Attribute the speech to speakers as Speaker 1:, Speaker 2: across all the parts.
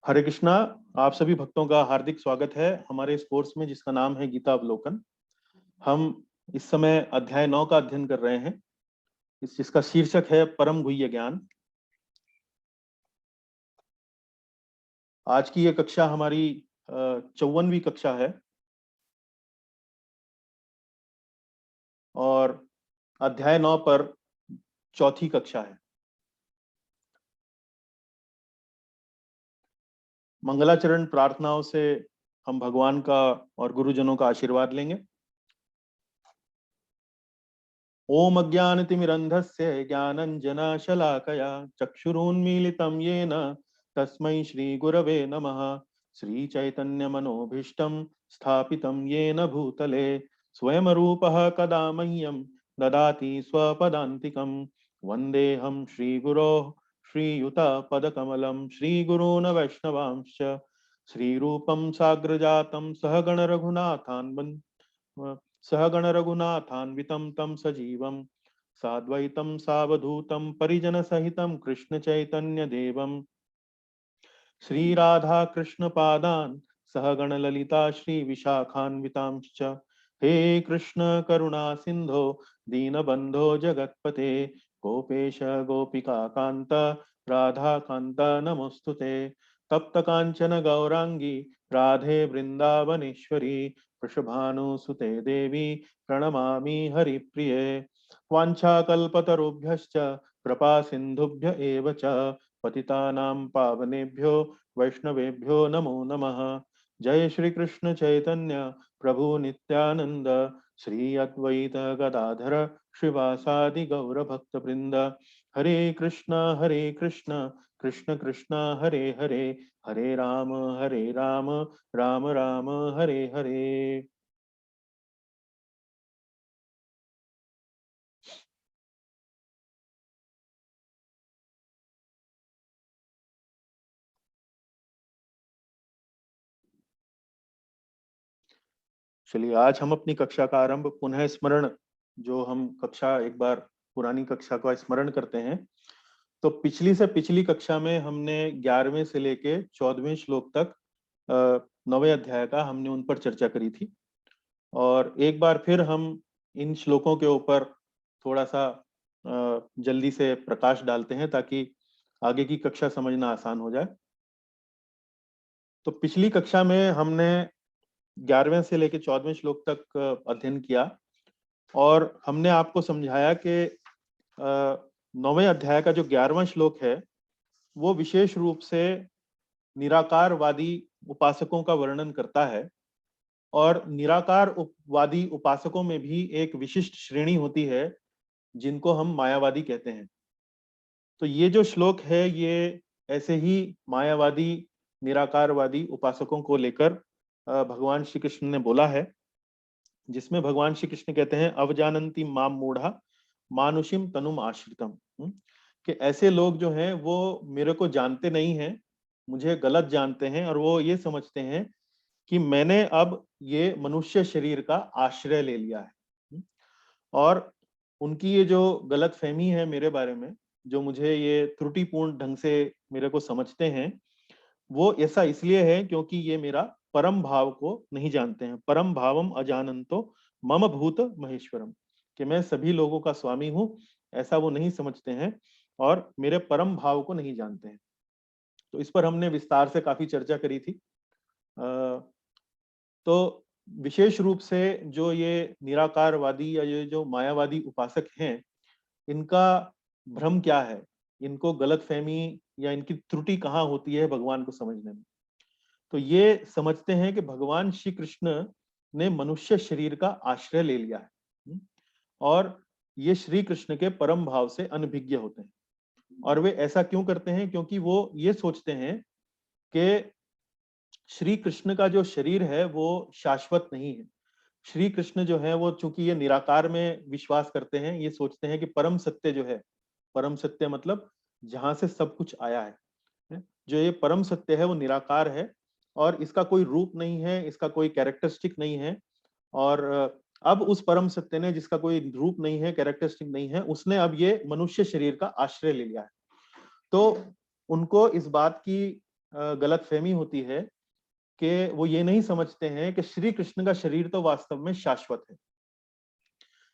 Speaker 1: हरे कृष्णा। आप सभी भक्तों का हार्दिक स्वागत है हमारे इस कोर्स में जिसका नाम है गीता अवलोकन। हम इस समय अध्याय 9 का अध्ययन कर रहे हैं, जिसका शीर्षक है परम गुह्य ज्ञान। आज की ये कक्षा हमारी 54वीं कक्षा है और अध्याय 9 पर चौथी कक्षा है। मंगलाचरण प्रार्थनाओं से हम भगवान का और गुरुजनों का आशीर्वाद लेंगे। ओम अज्ञानतिमिरन्धस्य ज्ञानञ्जनशलाकया चक्षुरुन्मीलितं येन तस्मै श्रीगुरवे नमः। श्रीचैतन्यमनोभीष्टं स्थापितं येन भूतले स्वयं रूपः कदा मह्यं ददाति स्वपदान्तिकं। वन्देऽहं श्रीगुरोः श्रीयुतपदकमलं श्रीगुरून् वैष्णवांश्च श्रीरूपं साग्रजातं सहगण रघुनाथान्वितं तं सजीवं साद्वैतं सावधूतं परिजनसहितं कृष्णचैतन्यदेवं श्रीराधा कृष्णपादान् सहगण ललिता श्रीविशाखान्वितांश्च। हे कृष्ण करुणा सिंधो दीनबंधो जगत्पते गोपेश गोपिका कांत राधा कांत नमोस्तुते। तप्त कांचन गौरांगी राधे वृंदावनेश्वरी वृषभानुसुते देवी प्रणमामि हरिप्रिये। वाञ्छाकल्पतरुभ्यश्च कृपा सिन्धुभ्य एव च पतितानां पावनेभ्यो वैष्णवेभ्यो नमो नमः। जय श्री कृष्ण चैतन्य प्रभु नित्यानंद श्री अद्वैत गदाधर श्रीवासादि गौर भक्त वृंद। हरे कृष्ण कृष्ण कृष्ण हरे हरे हरे राम राम राम हरे हरे। चलिए, आज हम अपनी कक्षा का आरंभ पुनः स्मरण, जो हम कक्षा एक बार पुरानी कक्षा का स्मरण करते हैं। तो पिछली से पिछली कक्षा में हमने 11वें से लेके 14वें श्लोक तक 9वें अध्याय का हमने उन पर चर्चा करी थी। और एक बार फिर हम इन श्लोकों के ऊपर थोड़ा सा जल्दी से प्रकाश डालते हैं ताकि आगे की कक्षा समझना आसान हो जाए। तो पिछली कक्षा में हमने 11वें से लेकर 14वें श्लोक तक अध्ययन किया और हमने आपको समझाया कि 9वें अध्याय का जो 11वां श्लोक है वो विशेष रूप से निराकारवादी उपासकों का वर्णन करता है। और निराकारवादी उपासकों में भी एक विशिष्ट श्रेणी होती है जिनको हम मायावादी कहते हैं। तो ये जो श्लोक है ये ऐसे ही मायावादी निराकारवादी उपासकों को लेकर भगवान श्री कृष्ण ने बोला है, जिसमें भगवान श्री कृष्ण कहते हैं अवजानन्ति माम मूढ़ा मानुषिम तनुम आश्रितम। कि ऐसे लोग जो हैं वो मेरे को जानते नहीं हैं, मुझे गलत जानते हैं और वो ये समझते हैं कि मैंने अब ये मनुष्य शरीर का आश्रय ले लिया है। और उनकी ये जो गलत फहमी है मेरे बारे में, जो मुझे ये त्रुटिपूर्ण ढंग से मेरे को समझते हैं, वो ऐसा इसलिए है क्योंकि ये मेरा परम भाव को नहीं जानते हैं। परम भावम अजानंतो मम भूत महेश्वरम, कि मैं सभी लोगों का स्वामी हूं, ऐसा वो नहीं समझते हैं और मेरे परम भाव को नहीं जानते हैं। तो इस पर हमने विस्तार से काफी चर्चा करी थी। तो विशेष रूप से जो ये निराकारवादी या ये जो मायावादी उपासक हैं, इनका भ्रम क्या है, इनको गलतफहमी या इनकी त्रुटि कहाँ होती है भगवान को समझने में। तो ये समझते हैं कि भगवान श्री कृष्ण ने मनुष्य शरीर का आश्रय ले लिया है और ये श्री कृष्ण के परम भाव से अनभिज्ञ होते हैं। और वे ऐसा क्यों करते हैं? क्योंकि वो ये सोचते हैं कि श्री कृष्ण का जो शरीर है वो शाश्वत नहीं है। श्री कृष्ण जो है वो, चूंकि ये निराकार में विश्वास करते हैं, ये सोचते हैं कि परम सत्य जो है, परम सत्य मतलब जहां से सब कुछ आया है, जो ये परम सत्य है वो निराकार है और इसका कोई रूप नहीं है, इसका कोई कैरेक्टरिस्टिक नहीं है। और अब उस परम सत्य ने, जिसका कोई रूप नहीं है, कैरेक्टरिस्टिक नहीं है, उसने अब ये मनुष्य शरीर का आश्रय ले लिया है। तो उनको इस बात की गलतफहमी होती है कि वो ये नहीं समझते हैं कि श्री कृष्ण का शरीर तो वास्तव में शाश्वत है।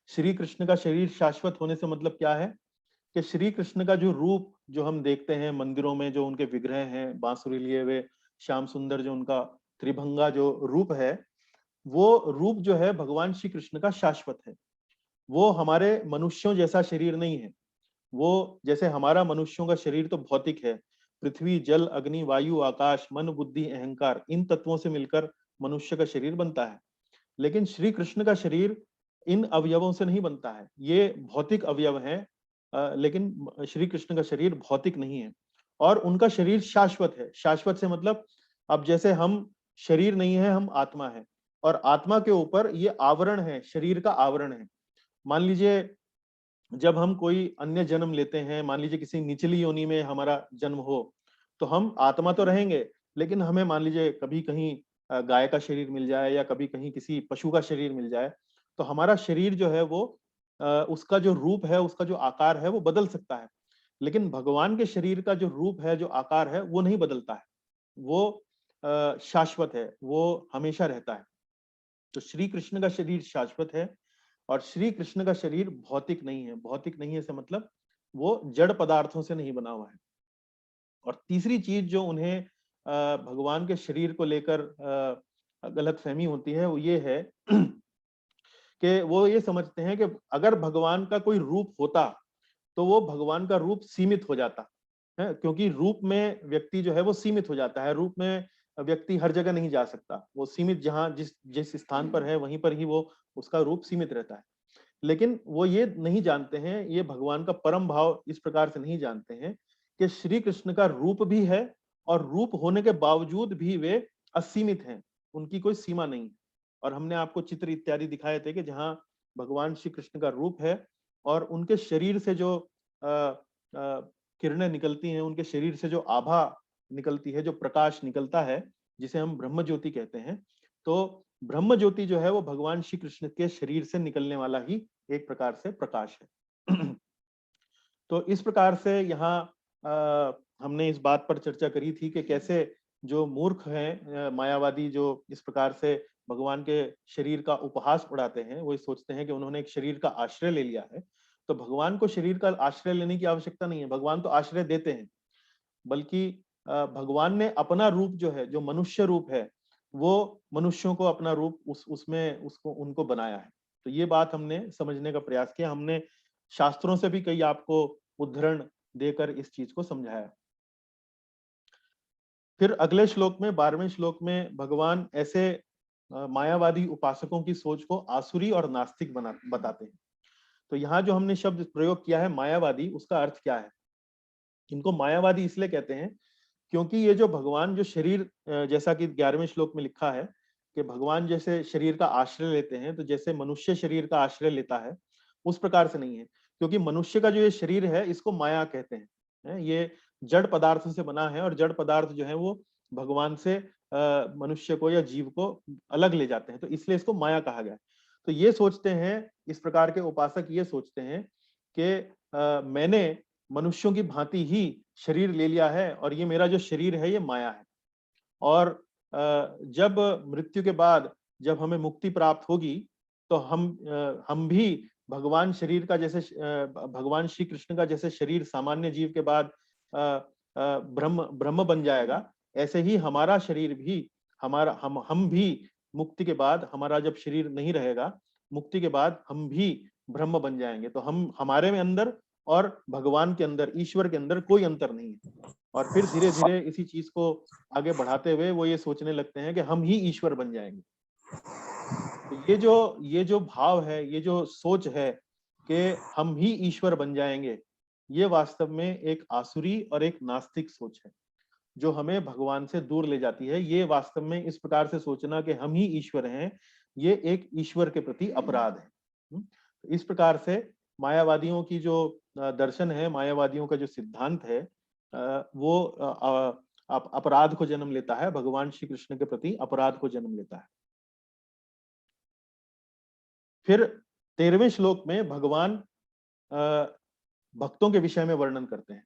Speaker 1: श्री कृष्ण का शरीर शाश्वत होने से मतलब क्या है कि श्री कृष्ण का जो रूप जो हम देखते हैं मंदिरों में, जो उनके विग्रह हैं बांसुरी लिए हुए, श्याम सुंदर जो उनका त्रिभंगा जो रूप है, वो रूप जो है भगवान श्री कृष्ण का शाश्वत है। वो हमारे मनुष्यों जैसा शरीर नहीं है। वो जैसे हमारा मनुष्यों का शरीर तो भौतिक है, पृथ्वी जल अग्नि वायु आकाश मन बुद्धि अहंकार, इन तत्वों से मिलकर मनुष्य का शरीर बनता है। लेकिन श्री कृष्ण का शरीर इन अवयवों से नहीं बनता है, ये भौतिक अवयव हैं, लेकिन श्री कृष्ण का शरीर भौतिक नहीं है और उनका शरीर शाश्वत है। शाश्वत से मतलब अब जैसे हम शरीर नहीं है, हम आत्मा है और आत्मा के ऊपर ये आवरण है, शरीर का आवरण है। मान लीजिए जब हम कोई अन्य जन्म लेते हैं, मान लीजिए किसी निचली योनि में हमारा जन्म हो, तो हम आत्मा तो रहेंगे, लेकिन हमें मान लीजिए कभी कहीं गाय का शरीर मिल जाए या कभी कहीं किसी पशु का शरीर मिल जाए, तो हमारा शरीर जो है वो उसका जो रूप है, उसका जो आकार है वो बदल सकता है। लेकिन भगवान के शरीर का जो रूप है, जो आकार है, वो नहीं बदलता है। वो शाश्वत है, वो हमेशा रहता है। तो श्री कृष्ण का शरीर शाश्वत है और श्री कृष्ण का शरीर भौतिक नहीं है। भौतिक नहीं है से मतलब वो जड़ पदार्थों से नहीं बना हुआ है। और तीसरी चीज जो उन्हें भगवान के शरीर को लेकर गलतफहमी होती है वो ये है कि वो ये समझते हैं कि अगर भगवान का कोई रूप होता तो वो भगवान का रूप सीमित हो जाता है, क्योंकि रूप में व्यक्ति जो है वो सीमित हो जाता है। रूप में व्यक्ति हर जगह नहीं जा सकता, वो सीमित जहां जिस जिस स्थान पर है वहीं पर ही वो उसका रूप सीमित रहता है। लेकिन वो ये नहीं जानते हैं, ये भगवान का परम भाव इस प्रकार से नहीं जानते हैं कि श्री कृष्ण का रूप भी है और रूप होने के बावजूद भी वे असीमित हैं, उनकी कोई सीमा नहीं है। और हमने आपको चित्र इत्यादि दिखाए थे कि जहाँ भगवान श्री कृष्ण का रूप है और उनके शरीर से जो किरणें निकलती हैं, उनके शरीर से जो आभा निकलती है, जो प्रकाश निकलता है, जिसे हम ब्रह्म ज्योति कहते हैं, तो ब्रह्म ज्योति जो है वो भगवान श्री कृष्ण के शरीर से निकलने वाला ही एक प्रकार से प्रकाश है। तो इस प्रकार से यहाँ हमने इस बात पर चर्चा करी थी कि कैसे जो मूर्ख हैं, मायावादी, जो इस प्रकार से भगवान के शरीर का उपहास उड़ाते हैं, वो ये सोचते हैं कि उन्होंने एक शरीर का आश्रय ले लिया है। तो भगवान को शरीर का आश्रय लेने की आवश्यकता नहीं है, भगवान तो आश्रय देते हैं। बल्कि भगवान ने अपना रूप जो है, जो मनुष्य रूप है, वो मनुष्यों को अपना रूप उसमें उसको उनको बनाया है। तो ये बात हमने समझने का प्रयास किया। हमने शास्त्रों से भी कई आपको उद्धरण देकर इस चीज को समझाया। फिर अगले श्लोक में, 12वें श्लोक में, भगवान ऐसे मायावादी उपासकों की सोच को आसुरी और नास्तिक बताते हैं। तो यहाँ जो हमने शब्द प्रयोग किया है मायावादी, उसका अर्थ क्या है? इनको मायावादी इसलिए कहते हैं क्योंकि ये जो भगवान जो शरीर, जैसा कि 11वें श्लोक में लिखा है कि भगवान जैसे शरीर का आश्रय लेते हैं, तो जैसे मनुष्य शरीर का आश्रय लेता है उस प्रकार से नहीं है। क्योंकि मनुष्य का जो ये शरीर है इसको माया कहते हैं, ये जड़ पदार्थ से बना है और जड़ पदार्थ जो है वो भगवान से मनुष्य को या जीव को अलग ले जाते हैं, तो इसलिए इसको माया कहा गया है। तो ये सोचते हैं, इस प्रकार के उपासक ये सोचते हैं कि मैंने मनुष्यों की भांति ही शरीर ले लिया है और ये मेरा जो शरीर है ये माया है। और जब मृत्यु के बाद जब हमें मुक्ति प्राप्त होगी तो हम भी भगवान शरीर का जैसे भगवान श्री कृष्ण का जैसे शरीर सामान्य जीव के बाद ब्रह्म ब्रह्म बन जाएगा, ऐसे ही हमारा शरीर भी, हमारा हम भी मुक्ति के बाद, हमारा जब शरीर नहीं रहेगा, मुक्ति के बाद हम भी ब्रह्म बन जाएंगे। तो हम हमारे में अंदर और भगवान के अंदर, ईश्वर के अंदर कोई अंतर नहीं है। और फिर धीरे धीरे इसी चीज को आगे बढ़ाते हुए वो ये सोचने लगते हैं कि हम ही ईश्वर बन जाएंगे। तो ये जो भाव है, ये जो सोच है कि हम ही ईश्वर बन जाएंगे, ये वास्तव में एक आसुरी और एक नास्तिक सोच है जो हमें भगवान से दूर ले जाती है। ये वास्तव में इस प्रकार से सोचना कि हम ही ईश्वर हैं, ये एक ईश्वर के प्रति अपराध है। तो इस प्रकार से मायावादियों की जो दर्शन है, मायावादियों का जो सिद्धांत है, वो अपराध को जन्म लेता है, भगवान श्री कृष्ण के प्रति अपराध को जन्म लेता है। फिर 13वें श्लोक में भगवान भक्तों के विषय में वर्णन करते हैं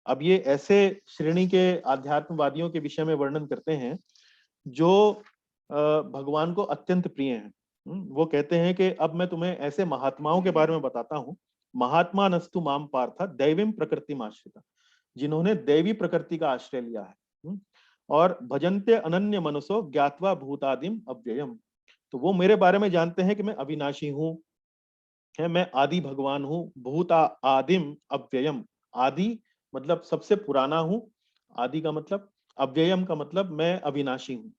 Speaker 1: अब ये ऐसे श्रेणी के आध्यात्मवादियों के विषय में वर्णन करते हैं जो भगवान को अत्यंत प्रिय हैं। वो कहते हैं कि अब मैं तुम्हें ऐसे महात्माओं के बारे में बताता हूँ, महात्मा नस्तु माम पार्थ दैवीम प्रकृति आश्रिता, जिन्होंने दैवी प्रकृति का आश्रय लिया है। और भजन्ते अनन्य मनसो ज्ञात्वा भूतादिम अव्ययम, तो वो मेरे बारे में जानते हैं कि मैं अविनाशी हूँ, है मैं आदि भगवान हूँ, भूत आदिम अव्ययम, आदि मतलब सबसे पुराना हूँ, आदि का मतलब, अव्ययम का मतलब मैं अविनाशी हूँ।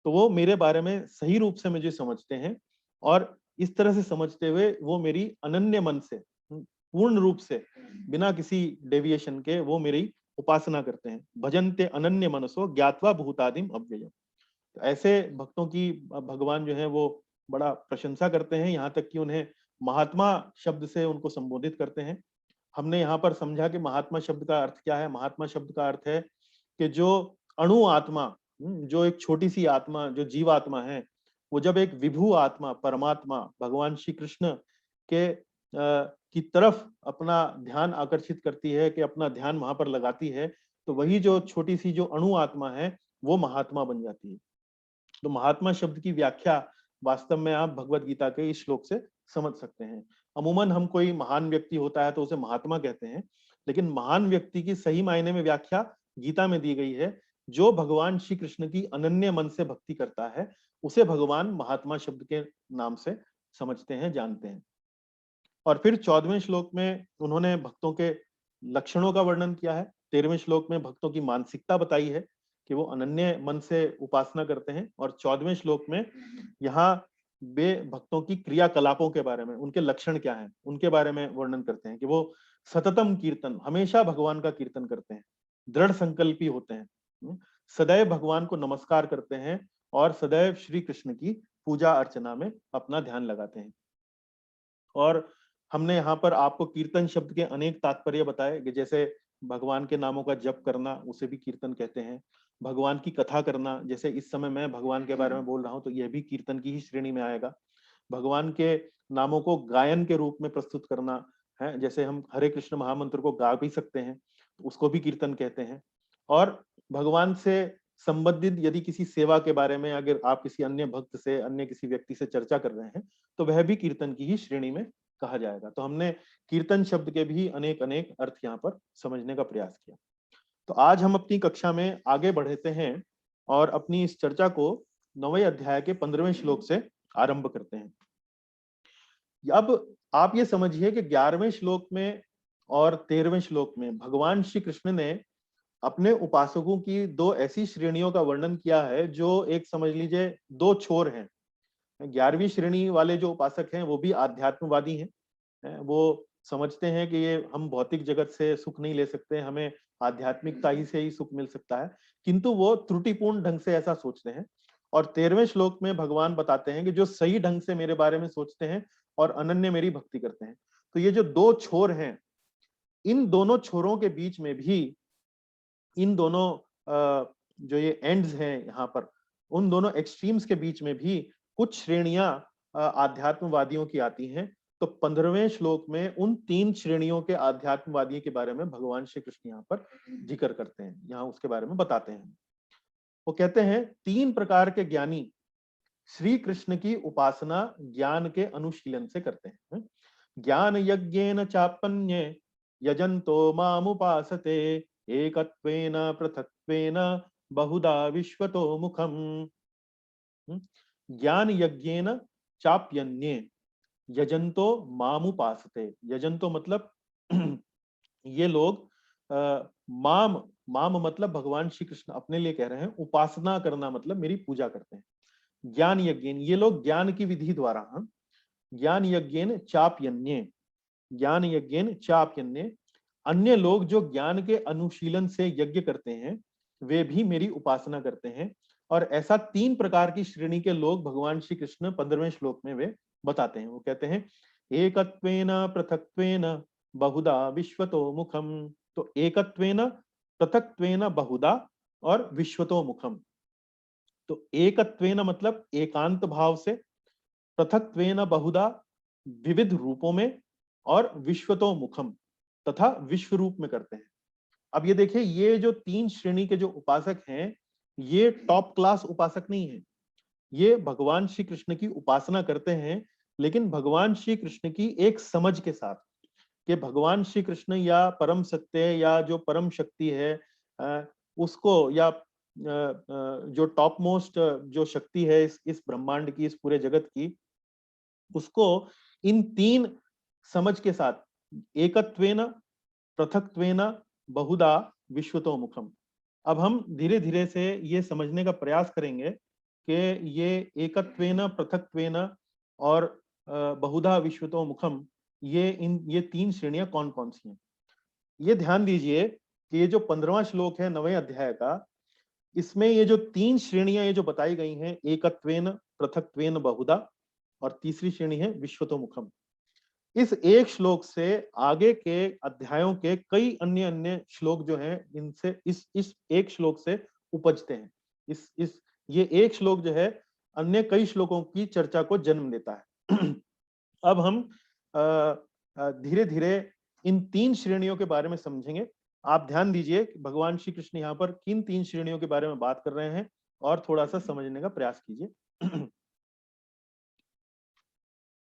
Speaker 1: तो वो मेरे बारे में सही रूप से मुझे समझते हैं और इस तरह से समझते हुए वो मेरी अनन्य मन से, पूर्ण रूप से, बिना किसी डेविएशन के वो मेरी उपासना करते हैं। भजन्ते अनन्य मनसो ज्ञात्वा भूतादिम अव्ययम। तो ऐसे भक्तों की भगवान जो है वो बड़ा प्रशंसा करते हैं, यहाँ तक कि उन्हें महात्मा शब्द से उनको संबोधित करते हैं। हमने यहाँ पर समझा कि महात्मा शब्द का अर्थ क्या है। महात्मा शब्द का अर्थ है कि जो अणु आत्मा, जो एक छोटी सी आत्मा, जो जीवात्मा है, वो जब एक विभु आत्मा परमात्मा भगवान श्री कृष्ण के की तरफ अपना ध्यान आकर्षित करती है, कि अपना ध्यान वहां पर लगाती है, तो वही जो छोटी सी जो अणु आत्मा है वो महात्मा बन जाती है। तो महात्मा शब्द की व्याख्या वास्तव में आप भगवत गीता के इस श्लोक से समझ सकते हैं। अमूमन हम कोई महान व्यक्ति होता है तो उसे महात्मा कहते हैं, लेकिन महान व्यक्ति की सही मायने में व्याख्या गीता में दी गई है। जो भगवान श्री कृष्ण की अनन्य मन से भक्ति करता है उसे भगवान महात्मा शब्द के नाम से समझते हैं, जानते हैं। और फिर 14वें श्लोक में उन्होंने भक्तों के लक्षणों का वर्णन किया है। 13वें श्लोक में भक्तों की मानसिकता बताई है कि वो अनन्य मन से उपासना करते हैं। और 14वें श्लोक में यहाँ वे भक्तों की क्रियाकलापों के बारे में, उनके लक्षण क्या हैं, उनके बारे में वर्णन करते हैं कि वो सततम कीर्तन, हमेशा भगवान का कीर्तन करते हैं, दृढ़ संकल्पी होते हैं, सदैव भगवान को नमस्कार करते हैं और सदैव श्री कृष्ण की पूजा अर्चना में अपना ध्यान लगाते हैं। और हमने यहाँ पर आपको कीर्तन शब्द के अनेक तात्पर्य बताए कि जैसे भगवान के नामों का जप करना, उसे भी कीर्तन कहते हैं। भगवान की कथा करना, जैसे इस समय मैं भगवान के बारे में बोल रहा हूँ तो यह भी कीर्तन की ही श्रेणी में आएगा। भगवान के नामों को गायन के रूप में प्रस्तुत करना है, जैसे हम हरे कृष्ण महामंत्र को गा भी सकते हैं, उसको भी कीर्तन कहते हैं। और भगवान से संबंधित यदि किसी सेवा के बारे में अगर आप किसी अन्य भक्त से, अन्य किसी व्यक्ति से चर्चा कर रहे हैं तो वह भी कीर्तन की ही श्रेणी में कहा जाएगा। तो हमने कीर्तन शब्द के भी अनेक अनेक अर्थ यहाँ पर समझने का प्रयास किया। तो आज हम अपनी कक्षा में आगे बढ़ते हैं और अपनी इस चर्चा को 9वें अध्याय के 15वें श्लोक से आरंभ करते हैं। अब आप ये समझिए कि 11वें श्लोक में और 13वें श्लोक में भगवान श्री कृष्ण ने अपने उपासकों की दो ऐसी श्रेणियों का वर्णन किया है जो एक समझ लीजिए दो छोर हैं। 11वीं श्रेणी वाले जो उपासक हैं वो भी आध्यात्मवादी हैं, वो समझते हैं कि ये हम भौतिक जगत से सुख नहीं ले सकते, हमें आध्यात्मिकता ही से ही सुख मिल सकता है, किंतु वो त्रुटिपूर्ण ढंग से ऐसा सोचते हैं। और 13वें श्लोक में भगवान बताते हैं कि जो सही ढंग से मेरे बारे में सोचते हैं और अनन्य मेरी भक्ति करते हैं। तो ये जो दो छोर हैं, इन दोनों छोरों के बीच में भी, इन दोनों जो ये एंड्स हैं यहाँ पर, उन दोनों एक्सट्रीम्स के बीच में भी कुछ श्रेणियां आध्यात्मवादियों की आती हैं। तो 15वें श्लोक में उन 3 श्रेणियों के आध्यात्मवादियों के बारे में भगवान श्री कृष्ण यहाँ पर जिक्र करते हैं, यहाँ उसके बारे में बताते हैं। वो कहते हैं 3 प्रकार के ज्ञानी श्री कृष्ण की उपासना ज्ञान के अनुशीलन से करते हैं। ज्ञान यज्ञेन चापन्ये यजन्तो मामुपासते एकत्वेन पृथक्त्वेन बहुधा विश्वतो मुखम। ज्ञान यज्ञेन चाप्यन्ये यजन्तो मामुपासते। यजन्तो मतलब ये लोग माम, माम मतलब भगवान श्री कृष्ण अपने लिए कह रहे हैं, उपासना करना मतलब मेरी पूजा करते हैं। ज्ञान यज्ञेन, ये लोग ज्ञान की विधि द्वारा, ज्ञान यज्ञेन चाप्यन्ये, ज्ञान यज्ञेन चाप्यन्ये, अन्य लोग जो ज्ञान के अनुशीलन से यज्ञ करते हैं वे भी मेरी उपासना करते हैं। और ऐसा 3 प्रकार की श्रेणी के लोग भगवान श्री कृष्ण 15वें श्लोक में वे बताते हैं। वो कहते हैं एकत्वेन पृथक्त्वेन बहुधा विश्वतो मुखम। तो एकत्वेन, पृथक्त्वेन, बहुधा और विश्वतो मुखम। तो एकत्वेन मतलब एकांत भाव से, पृथक्त्वेन बहुधा विविध रूपों में, और विश्वतो मुखम तथा विश्व रूप में करते हैं। अब ये देखिए, ये जो 3 श्रेणी के जो उपासक हैं, ये टॉप क्लास उपासक नहीं है। ये भगवान श्री कृष्ण की उपासना करते हैं, लेकिन भगवान श्री कृष्ण की एक समझ के साथ, कि भगवान श्री कृष्ण या परम सत्य या जो परम शक्ति है, उसको, या जो टॉप मोस्ट जो शक्ति है इस ब्रह्मांड की, इस पूरे जगत की, उसको इन 3 समझ के साथ, एकत्वेन, पृथक्त्वेन, बहुधा विश्वतो मुखम। अब हम धीरे धीरे से ये समझने का प्रयास करेंगे कि ये एकत्वेन, पृथक्त्वेन और बहुधा विश्वतो मुखम, ये 3 श्रेणियां कौन कौन सी हैं। ये ध्यान दीजिए कि ये जो 15वां श्लोक है 9वें अध्याय का, इसमें ये जो 3 श्रेणियां ये जो बताई गई हैं, एकत्वेन, पृथक्त्वेन, बहुधा, और तीसरी श्रेणी है विश्वतो मुखम। इस एक श्लोक से आगे के अध्यायों के कई अन्य अन्य श्लोक जो हैं, इनसे इस एक श्लोक से उपजते हैं। इस ये एक श्लोक जो है अन्य कई श्लोकों की चर्चा को जन्म देता है। अब हम धीरे धीरे इन 3 श्रेणियों के बारे में समझेंगे। आप ध्यान दीजिए कि भगवान श्री कृष्ण यहाँ पर किन 3 श्रेणियों के बारे में बात कर रहे हैं, और थोड़ा सा समझने का प्रयास कीजिए।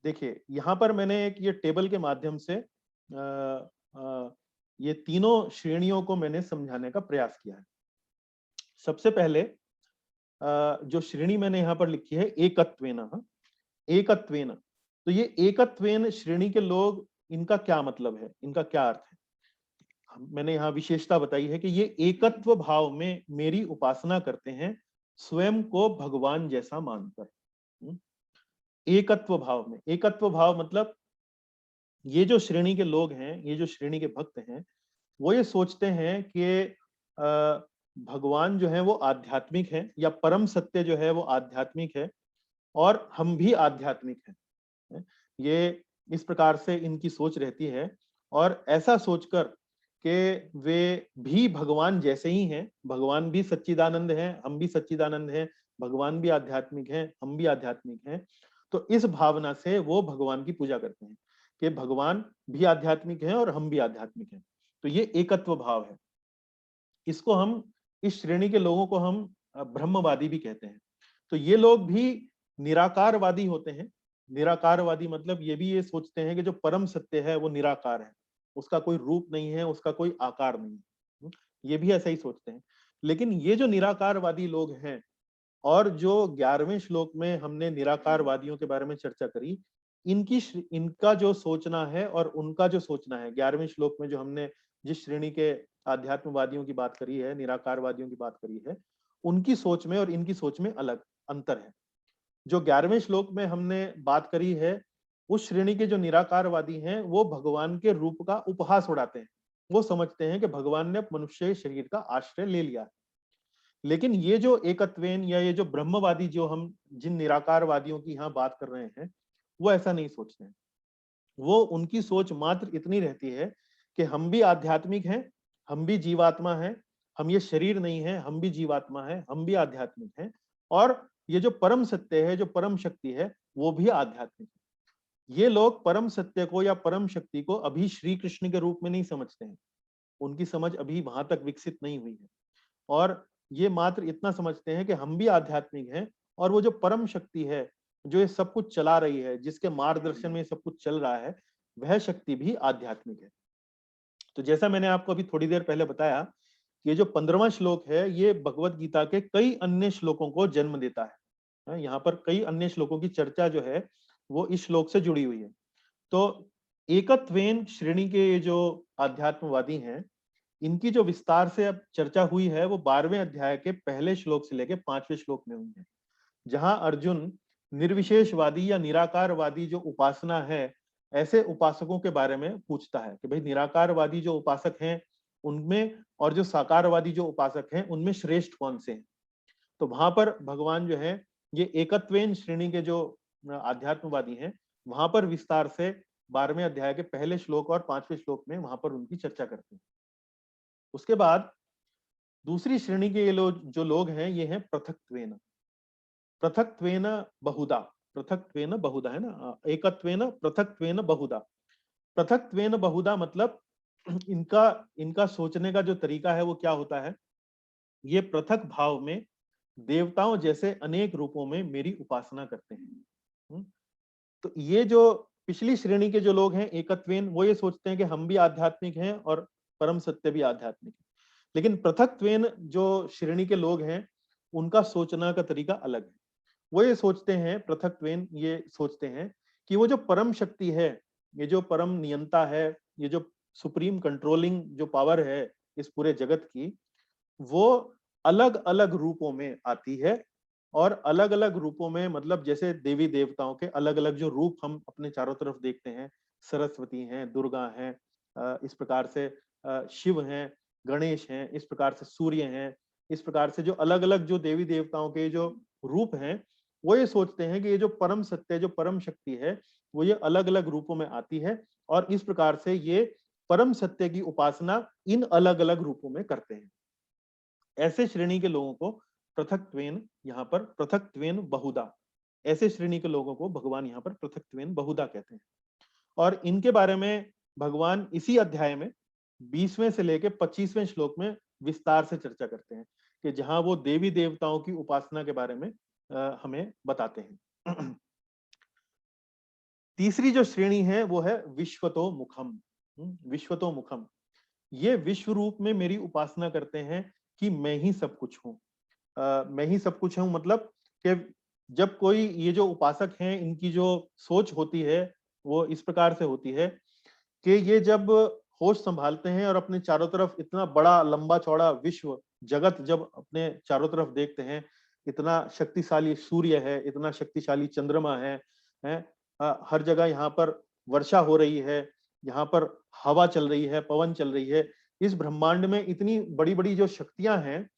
Speaker 1: देखिए, यहाँ पर मैंने एक ये टेबल के माध्यम से ये तीनों श्रेणियों को मैंने समझाने का प्रयास किया है। सबसे पहले जो श्रेणी मैंने यहाँ पर लिखी है, एकत्वेन। एकत्वेन, तो ये एकत्वेन श्रेणी के लोग, इनका क्या मतलब है, इनका क्या अर्थ है। मैंने यहाँ विशेषता बताई है कि ये एकत्व भाव में मेरी उपासना करते हैं, स्वयं को भगवान जैसा मानकर। एकत्व भाव में, एकत्व भाव मतलब ये जो श्रेणी के लोग हैं, ये जो श्रेणी के भक्त हैं, वो ये सोचते हैं कि भगवान जो है वो आध्यात्मिक है, या परम सत्य जो है वो आध्यात्मिक है, और हम भी आध्यात्मिक हैं। ये इस प्रकार से इनकी सोच रहती है, और ऐसा सोचकर कि वे भी भगवान जैसे ही हैं, भगवान भी सच्चिदानंद हैं, हम भी सच्चिदानंद हैं, भगवान भी आध्यात्मिक हैं, हम भी आध्यात्मिक हैं। तो इस भावना से वो भगवान की पूजा करते हैं कि भगवान भी आध्यात्मिक हैं और हम भी आध्यात्मिक हैं। तो ये एकत्व भाव है। इसको हम, इस श्रेणी के लोगों को हम ब्रह्मवादी भी कहते हैं। तो ये लोग भी निराकारवादी होते हैं। निराकारवादी मतलब ये भी ये सोचते हैं कि जो परम सत्य है वो निराकार है, उसका कोई रूप नहीं है, उसका कोई आकार नहीं है। ये भी ऐसा ही सोचते हैं। लेकिन ये जो निराकारवादी लोग हैं, और जो 11वें श्लोक में हमने निराकारवादियों के बारे में चर्चा करी, इनका जो सोचना है और उनका जो सोचना है, 11वें श्लोक में जो हमने जिस श्रेणी के आध्यात्मवादियों की बात करी है, निराकारवादियों की बात करी है, उनकी सोच में और इनकी सोच में अलग अंतर है। जो 11वें श्लोक में हमने बात करी है, उस श्रेणी के जो निराकारवादी हैं, वो भगवान के रूप का उपहास उड़ाते हैं। वो समझते हैं कि भगवान ने मनुष्य शरीर का आश्रय ले लिया। लेकिन ये जो एकत्वेन या ये जो ब्रह्मवादी, जो हम जिन निराकारवादियों की यहाँ बात कर रहे हैं, वो ऐसा नहीं सोचते हैं। वो, उनकी सोच मात्र इतनी रहती है कि हम भी आध्यात्मिक हैं, हम भी जीवात्मा हैं, हम ये शरीर नहीं है, हम भी जीवात्मा है, हम भी आध्यात्मिक हैं, और ये जो परम सत्य है, जो परम शक्ति है, वो भी आध्यात्मिक है। ये लोग परम सत्य को या परम शक्ति को अभी श्री कृष्ण के रूप में नहीं समझते हैं। उनकी समझ अभी वहां तक विकसित नहीं हुई है, और ये मात्र इतना समझते हैं कि हम भी आध्यात्मिक हैं, और वो जो परम शक्ति है, जो ये सब कुछ चला रही है, जिसके मार्गदर्शन में सब कुछ चल रहा है, वह शक्ति भी आध्यात्मिक है। तो जैसा मैंने आपको अभी थोड़ी देर पहले बताया, ये जो 15वां श्लोक है, ये भगवत गीता के कई अन्य श्लोकों को जन्म देता है। यहाँ पर कई अन्य श्लोकों की चर्चा जो है वो इस श्लोक से जुड़ी हुई है। तो एकत्वेन श्रेणी के ये जो आध्यात्मवादी हैं, इनकी जो विस्तार से अब चर्चा हुई है, वो 12वें अध्याय के पहले श्लोक से लेकर 5वें श्लोक में हुई है, जहां अर्जुन निर्विशेषवादी या निराकारवादी जो उपासना है, ऐसे उपासकों के बारे में पूछता है कि भाई, निराकारवादी जो उपासक हैं उनमें, और जो साकारवादी जो उपासक हैं उनमें श्रेष्ठ कौन से हैं। तो वहां पर भगवान जो है, ये एकत्वेन श्रेणी के जो आध्यात्मवादी हैं, वहां पर विस्तार से 12वें अध्याय के पहले श्लोक और 5वें श्लोक में वहां पर उनकी चर्चा करते हैं। उसके बाद दूसरी श्रेणी के ये लोग, जो लोग हैं, ये हैं पृथक्त्वेन। पृथक्त्वेन बहुधा, पृथक्त्वेन बहुधा है ना, एकत्वेन पृथक्त्वेन बहुधा। पृथक्त्वेन बहुधा मतलब इनका इनका सोचने का जो तरीका है वो क्या होता है, ये पृथक भाव में देवताओं जैसे अनेक रूपों में मेरी उपासना करते हैं। तो ये जो पिछली श्रेणी के जो लोग हैं एकत्वेन, वो ये सोचते हैं कि हम भी आध्यात्मिक हैं और परम सत्य भी आध्यात्मिक है। लेकिन पृथकत्वेन जो श्रेणी के लोग हैं, उनका सोचना का तरीका अलग है। वो ये सोचते हैं, पृथकत्वेन ये सोचते हैं कि वो जो परम शक्ति है, ये जो परम नियंता है, ये जो सुप्रीम कंट्रोलिंग जो पावर है इस पूरे जगत की, वो अलग अलग रूपों में आती है। और अलग अलग रूपों में मतलब जैसे देवी देवताओं के अलग अलग जो रूप हम अपने चारों तरफ देखते हैं, सरस्वती हैं, दुर्गा हैं, इस प्रकार से शिव हैं, गणेश हैं, इस प्रकार से सूर्य हैं, इस प्रकार से जो अलग अलग जो देवी देवताओं के जो रूप हैं, वो ये सोचते हैं कि ये जो परम सत्य, जो परम शक्ति है, वो ये अलग अलग रूपों में आती है और इस प्रकार से ये परम सत्य की उपासना इन अलग अलग रूपों में करते हैं। ऐसे श्रेणी के लोगों को पृथक्त्वेन, यहाँ पर पृथक्त्वेन बहुधा, ऐसे श्रेणी के लोगों को भगवान यहाँ पर पृथक्त्वेन बहुधा कहते हैं। और इनके बारे में भगवान इसी अध्याय में 20वें से लेके 25वें श्लोक में विस्तार से चर्चा करते हैं, कि जहां वो देवी देवताओं की उपासना के बारे में हमें बताते हैं। तीसरी जो श्रेणी है वो है विश्वतो मुखम। विश्वतो मुखम, ये विश्व रूप में मेरी उपासना करते हैं कि मैं ही सब कुछ हूँ। मैं ही सब कुछ हूँ मतलब कि जब कोई ये जो उपासक हैं, इनकी जो सोच होती है वो इस प्रकार से होती है कि ये जब होश संभालते हैं और अपने चारों तरफ इतना बड़ा लंबा चौड़ा विश्व जगत जब अपने चारों तरफ देखते हैं, इतना शक्तिशाली सूर्य है, इतना शक्तिशाली चंद्रमा है, हर जगह यहाँ पर वर्षा हो रही है, यहाँ पर हवा चल रही है, पवन चल रही है, इस ब्रह्मांड में इतनी बड़ी बड़ी जो शक्तियां हैं,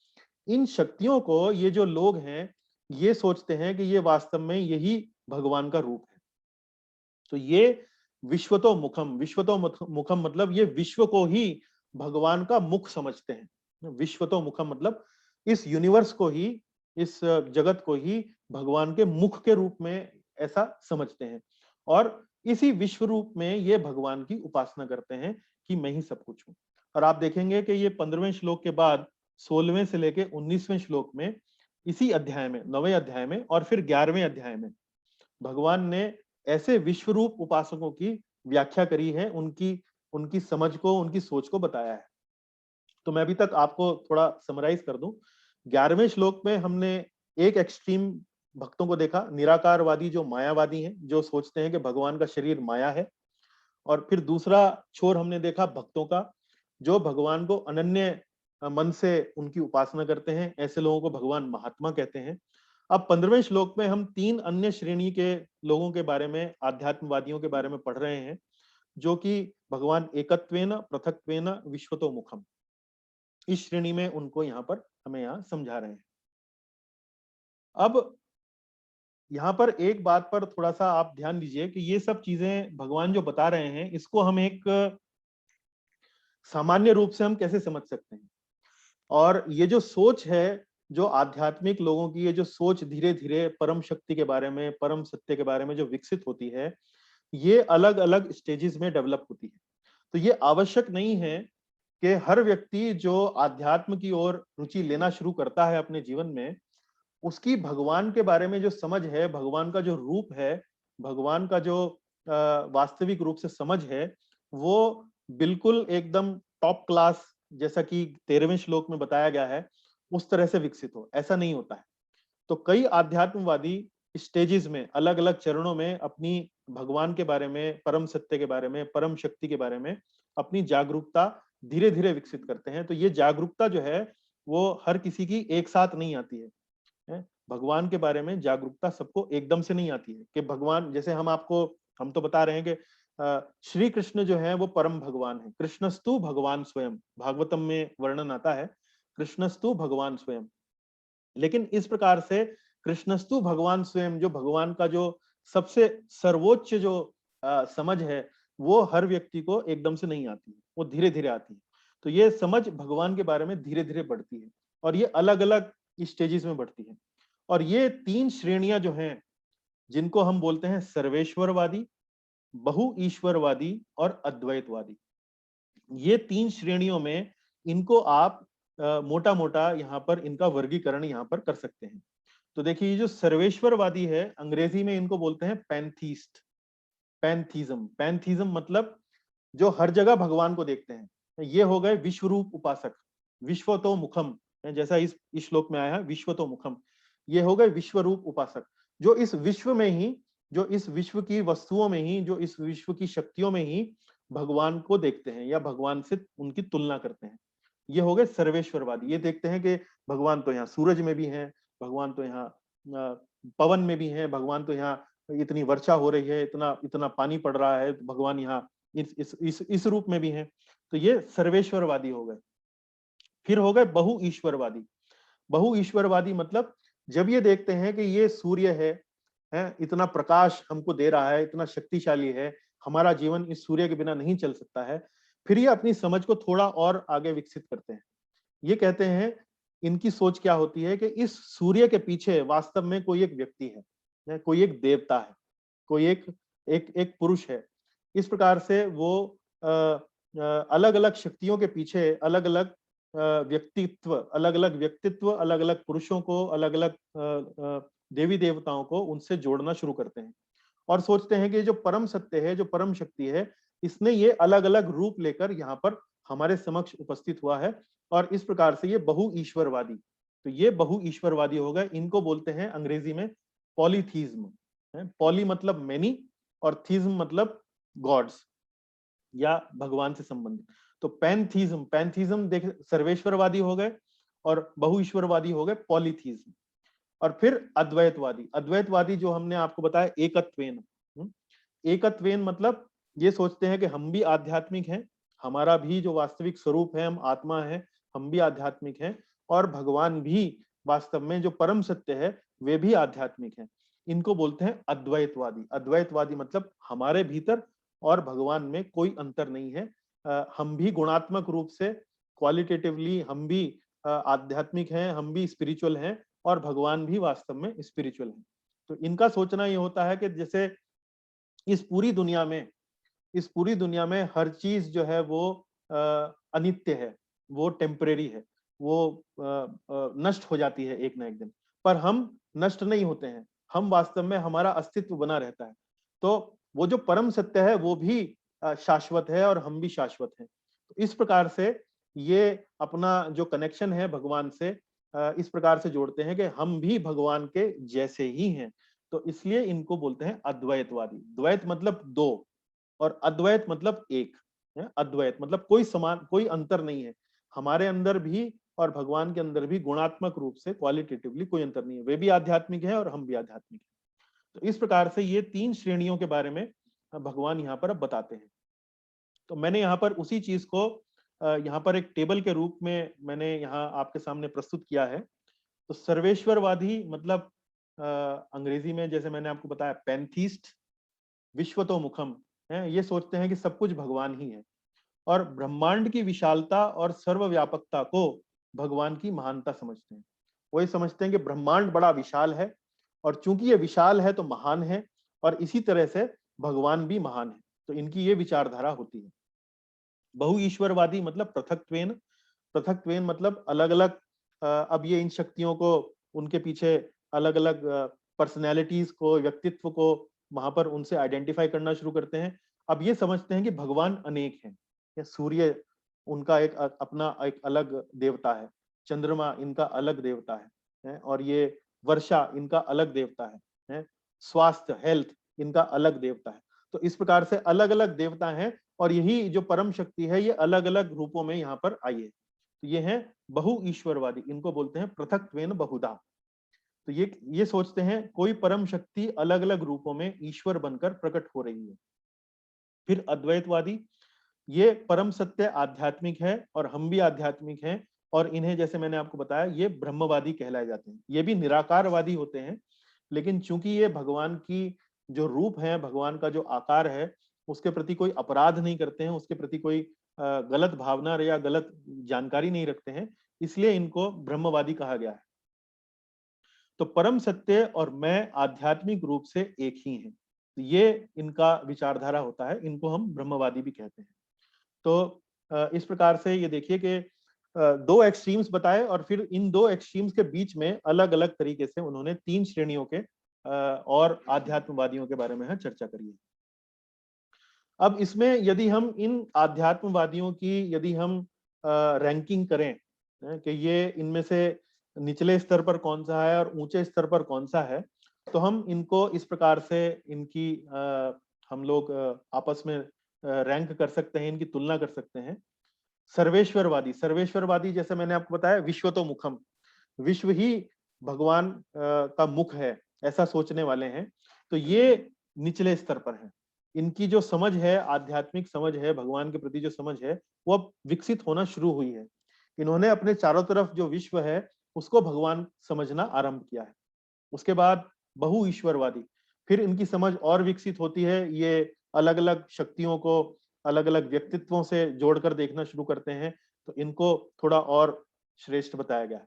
Speaker 1: इन शक्तियों को ये जो लोग हैं ये सोचते हैं कि ये वास्तव में यही भगवान का रूप है। तो ये विश्वतो मुखम, विश्वतो मुखम मतलब ये विश्व को ही भगवान का मुख समझते हैं। विश्वतो मुखम मतलब इस यूनिवर्स को ही, इस जगत को ही भगवान के मुख के रूप में ऐसा समझते हैं और इसी विश्व रूप में ये भगवान की उपासना करते हैं कि मैं ही सब कुछ हूं। और आप देखेंगे कि ये 15वें श्लोक के बाद 16वें से लेके 19वें श्लोक में, इसी अध्याय में, 9वें अध्याय में और फिर 11वें अध्याय में भगवान ने ऐसे विश्वरूप उपासकों की व्याख्या करी है, उनकी उनकी समझ को, उनकी सोच को बताया है। तो मैं अभी तक आपको थोड़ा समराइज कर दूं। 11वें श्लोक में हमने एक एक्सट्रीम भक्तों को देखा, निराकारवादी जो मायावादी हैं, जो सोचते हैं कि भगवान का शरीर माया है। और फिर दूसरा छोर हमने देखा भक्तों का, जो भगवान को अनन्य मन से उनकी उपासना करते हैं, ऐसे लोगों को भगवान महात्मा कहते हैं। अब 15वें श्लोक में हम 3 अन्य श्रेणी के लोगों के बारे में, आध्यात्मवादियों के बारे में पढ़ रहे हैं, जो कि भगवान एकत्वेन पृथक्त्वेन विश्वतो मुखम, इस श्रेणी में उनको यहाँ पर हमें यहाँ समझा रहे हैं। अब यहाँ पर एक बात पर थोड़ा सा आप ध्यान दीजिए कि ये सब चीजें भगवान जो बता रहे हैं, इसको हम एक सामान्य रूप से हम कैसे समझ सकते हैं। और ये जो सोच है, जो आध्यात्मिक लोगों की ये जो सोच धीरे धीरे परम शक्ति के बारे में, परम सत्य के बारे में जो विकसित होती है, ये अलग अलग स्टेजेस में डेवलप होती है। तो ये आवश्यक नहीं है कि हर व्यक्ति जो आध्यात्म की ओर रुचि लेना शुरू करता है अपने जीवन में, उसकी भगवान के बारे में जो समझ है, भगवान का जो रूप है, भगवान का जो वास्तविक रूप से समझ है, वो बिल्कुल एकदम टॉप क्लास, जैसा कि 13वें श्लोक में बताया गया है, उस तरह से विकसित हो, ऐसा नहीं होता है। तो कई आध्यात्मवादी स्टेजेस में, अलग अलग चरणों में अपनी भगवान के बारे में, परम सत्य के बारे में, परम शक्ति के बारे में अपनी जागरूकता धीरे धीरे विकसित करते हैं। तो ये जागरूकता जो है वो हर किसी की एक साथ नहीं आती है। भगवान के बारे में जागरूकता सबको एकदम से नहीं आती है कि भगवान, जैसे हम तो बता रहे हैं कि श्री कृष्ण जो है वो परम भगवान है, कृष्णस्तु भगवान स्वयं, भागवतम में वर्णन आता है, कृष्णस्तु भगवान स्वयं। लेकिन इस प्रकार से कृष्णस्तु भगवान स्वयं, जो भगवान का जो सबसे सर्वोच्च जो समझ है, वो हर व्यक्ति को एकदम से नहीं आती है, वो धीरे धीरे आती है। तो ये समझ भगवान के बारे में धीरे धीरे बढ़ती है और ये अलग अलग स्टेजेस में बढ़ती है। और ये 3 श्रेणियां जो हैं, जिनको हम बोलते हैं सर्वेश्वरवादी, बहु ईश्वरवादी और अद्वैतवादी। ये 3 श्रेणियों में इनको आप मोटा मोटा यहाँ पर इनका वर्गीकरण यहाँ पर कर सकते हैं। तो देखिए, ये जो सर्वेश्वरवादी है, अंग्रेजी में इनको बोलते हैं पैंथीस्ट, पैंथीज्म। पैंथीज्म मतलब जो हर जगह भगवान को देखते हैं। ये हो गए विश्वरूप उपासक, विश्वतो मुखम, जैसा इस श्लोक में आया है विश्वतो मुखम। ये हो गए विश्वरूप उपासक, जो इस विश्व में ही, जो इस विश्व की वस्तुओं में ही, जो इस विश्व की शक्तियों में ही भगवान को देखते हैं या भगवान से उनकी तुलना करते हैं। ये हो गए सर्वेश्वरवादी। ये देखते हैं कि भगवान तो यहाँ सूरज में भी हैं, भगवान तो यहाँ पवन में भी हैं, भगवान तो यहाँ इतनी वर्षा हो रही है, इतना इतना पानी पड़ रहा है, भगवान यहाँ इस रूप में भी हैं। तो ये सर्वेश्वरवादी हो गए। फिर हो गए बहु ईश्वरवादी। बहु ईश्वरवादी मतलब जब ये देखते हैं कि ये सूर्य है, इतना प्रकाश हमको दे रहा है, इतना शक्तिशाली है, हमारा जीवन इस सूर्य के बिना नहीं चल सकता है, फिर ये अपनी समझ को थोड़ा और आगे विकसित करते हैं। ये कहते हैं, इनकी सोच क्या होती है कि इस सूर्य के पीछे वास्तव में कोई एक व्यक्ति है, कोई एक देवता है, कोई एक एक एक पुरुष है। इस प्रकार से वो अलग अलग शक्तियों के पीछे अलग अलग व्यक्तित्व, अलग अलग व्यक्तित्व, अलग अलग पुरुषों को, अलग अलग देवी देवताओं को उनसे जोड़ना शुरू करते हैं और सोचते हैं कि जो परम सत्य है, जो परम शक्ति है, इसने ये अलग अलग रूप लेकर यहाँ पर हमारे समक्ष उपस्थित हुआ है। और इस प्रकार से ये बहु ईश्वरवादी, तो ये बहु ईश्वरवादी हो गए। इनको बोलते हैं अंग्रेजी में पॉलीथीज्म। पॉली मतलब मेनी और थीज्म मतलब गॉड्स या भगवान से संबंधित। तो पैंथीज्म, पैंथीज्म देख सर्वेश्वरवादी हो गए और बहुईश्वरवादी हो गए पॉलीथीज्म। और फिर अद्वैतवादी। अद्वैतवादी जो हमने आपको बताया एकत्वेन। एकत्वेन मतलब ये सोचते हैं कि हम भी आध्यात्मिक हैं, हमारा भी जो वास्तविक स्वरूप है, हम आत्मा है, हम भी आध्यात्मिक हैं, और भगवान भी वास्तव में जो परम सत्य है वे भी आध्यात्मिक हैं। इनको बोलते हैं अद्वैतवादी। अद्वैतवादी मतलब हमारे भीतर और भगवान में कोई अंतर नहीं है। हम भी गुणात्मक रूप से, क्वालिटेटिवली हम भी आध्यात्मिक हैं, हम भी स्पिरिचुअल हैं, और भगवान भी वास्तव में स्पिरिचुअल है। तो इनका सोचना ये होता है कि जैसे इस पूरी दुनिया में, इस पूरी दुनिया में हर चीज जो है वो अनित्य है, वो टेम्परेरी है, वो नष्ट हो जाती है एक ना एक दिन, पर हम नष्ट नहीं होते हैं, हम वास्तव में, हमारा अस्तित्व बना रहता है। तो वो जो परम सत्य है वो भी शाश्वत है और हम भी शाश्वत हैं। तो इस प्रकार से ये अपना जो कनेक्शन है भगवान से इस प्रकार से जोड़ते हैं कि हम भी भगवान के जैसे ही हैं। तो इसलिए इनको बोलते हैं अद्वैतवादी। द्वैत मतलब दो और अद्वैत मतलब एक है। अद्वैत मतलब कोई समान, कोई अंतर नहीं है, हमारे अंदर भी और भगवान के अंदर भी गुणात्मक रूप से, क्वालिटेटिवली कोई अंतर नहीं है। वे भी आध्यात्मिक है और हम भी आध्यात्मिक है। तो इस प्रकार से ये 3 श्रेणियों के बारे में भगवान यहाँ पर अब बताते हैं। तो मैंने यहाँ पर उसी चीज को यहाँ पर एक टेबल के रूप में मैंने यहाँ आपके सामने प्रस्तुत किया है। तो सर्वेश्वरवादी मतलब अंग्रेजी में जैसे मैंने आपको बताया पैंथीस्ट, विश्वतोमुखम है, ये सोचते हैं कि सब कुछ भगवान ही है और ब्रह्मांड की विशालता और सर्वव्यापकता को भगवान की महानता समझते हैं। वही समझते हैं कि ब्रह्मांड बड़ा विशाल है और चूंकि ये विशाल है तो महान है, और इसी तरह से भगवान भी महान है। तो इनकी ये विचारधारा होती है। बहु ईश्वरवादी मतलब पृथक्त्वेन। पृथक्त्वेन मतलब अलग अलग, अब ये इन शक्तियों को, उनके पीछे अलग अलग पर्सनैलिटीज को, व्यक्तित्व को वहां पर उनसे आइडेंटिफाई करना शुरू करते हैं। अब ये समझते हैं कि भगवान अनेक हैं। या सूर्य उनका एक अपना एक अलग देवता है, चंद्रमा इनका अलग देवता है, और ये वर्षा इनका अलग देवता है, स्वास्थ्य हेल्थ इनका अलग देवता है। तो इस प्रकार से अलग अलग देवता हैं और यही जो परम शक्ति है ये अलग अलग रूपों में यहाँ पर आई है। तो ये है बहु ईश्वरवादी, इनको बोलते हैं पृथक्त्वेन बहुधा। तो ये सोचते हैं कोई परम शक्ति अलग अलग रूपों में ईश्वर बनकर प्रकट हो रही है। फिर अद्वैतवादी, ये परम सत्य आध्यात्मिक है और हम भी आध्यात्मिक हैं, और इन्हें जैसे मैंने आपको बताया ये ब्रह्मवादी कहलाए जाते हैं। ये भी निराकारवादी होते हैं, लेकिन चूंकि ये भगवान की जो रूप है, भगवान का जो आकार है, उसके प्रति कोई अपराध नहीं करते हैं, उसके प्रति कोई गलत भावना या गलत जानकारी नहीं रखते हैं, इसलिए इनको ब्रह्मवादी कहा गया है। तो परम सत्य और मैं आध्यात्मिक रूप से एक ही हैं। तो ये इनका विचारधारा होता है, इनको हम ब्रह्मवादी भी कहते हैं। तो इस प्रकार से ये देखिए कि दो एक्सट्रीम्स बताए और फिर इन दो एक्सट्रीम्स के बीच में अलग अलग तरीके से उन्होंने तीन श्रेणियों के और आध्यात्मवादियों के बारे में चर्चा करी है। अब इसमें यदि हम इन आध्यात्मवादियों की यदि हम रैंकिंग करें कि ये इनमें से निचले स्तर पर कौन सा है और ऊंचे स्तर पर कौन सा है, तो हम इनको इस प्रकार से इनकी हम लोग आपस में रैंक कर सकते हैं, इनकी तुलना कर सकते हैं। सर्वेश्वरवादी, सर्वेश्वरवादी जैसे मैंने आपको बताया विश्वतोमुखम, विश्व ही भगवान का मुख है, ऐसा सोचने वाले हैं। तो ये निचले स्तर पर हैं। इनकी जो समझ है, आध्यात्मिक समझ है, भगवान के प्रति जो समझ है, वो अब विकसित होना शुरू हुई है। इन्होंने अपने चारों तरफ जो विश्व है उसको भगवान समझना आरंभ किया है। उसके बाद बहु ईश्वरवादी, फिर इनकी समझ और विकसित होती है। ये अलग अलग शक्तियों को अलग अलग व्यक्तित्वों से जोड़कर देखना शुरू करते हैं, तो इनको थोड़ा और श्रेष्ठ बताया गया है।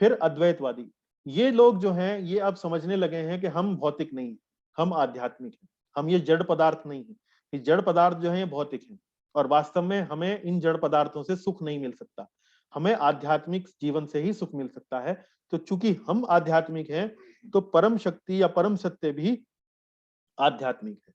Speaker 1: फिर अद्वैतवादी, ये लोग जो हैं ये अब समझने लगे हैं कि हम भौतिक नहीं, हम आध्यात्मिक हैं, हम ये जड़ पदार्थ नहीं है। ये जड़ पदार्थ जो है ये भौतिक है और वास्तव में हमें इन जड़ पदार्थों से सुख नहीं मिल सकता, हमें आध्यात्मिक जीवन से ही सुख मिल सकता है। तो चूंकि हम आध्यात्मिक हैं तो परम शक्ति या परम सत्य भी आध्यात्मिक है।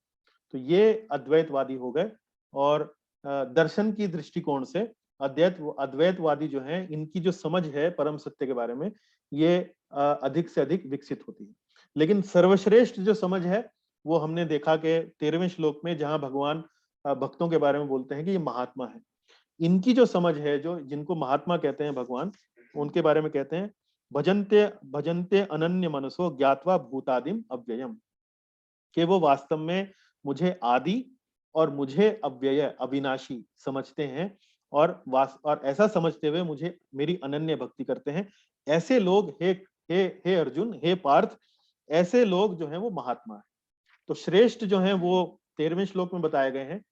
Speaker 1: तो ये अद्वैतवादी हो गए। और दर्शन की दृष्टिकोण से अद्वैतवादी जो हैं इनकी जो समझ है परम सत्य के बारे में ये अधिक से अधिक विकसित होती है। लेकिन सर्वश्रेष्ठ जो समझ है वो हमने देखा कि 13वें श्लोक में जहां भगवान भक्तों के बारे में बोलते हैं कि ये महात्मा है। इनकी जो समझ है, जो जिनको महात्मा कहते हैं भगवान, उनके बारे में कहते हैं भजन्ते भजन्ते अनन्य मनसो ज्ञात्वा भूतादिम अव्ययम, कि वो वास्तव में मुझे आदि और मुझे अव्यय अविनाशी समझते हैं और ऐसा समझते हुए मुझे मेरी अनन्य भक्ति करते हैं। ऐसे लोग हे अर्जुन, हे पार्थ, ऐसे लोग जो हैं वो महात्मा है। तो श्रेष्ठ जो हैं वो 13वें श्लोक में बताए गए हैं,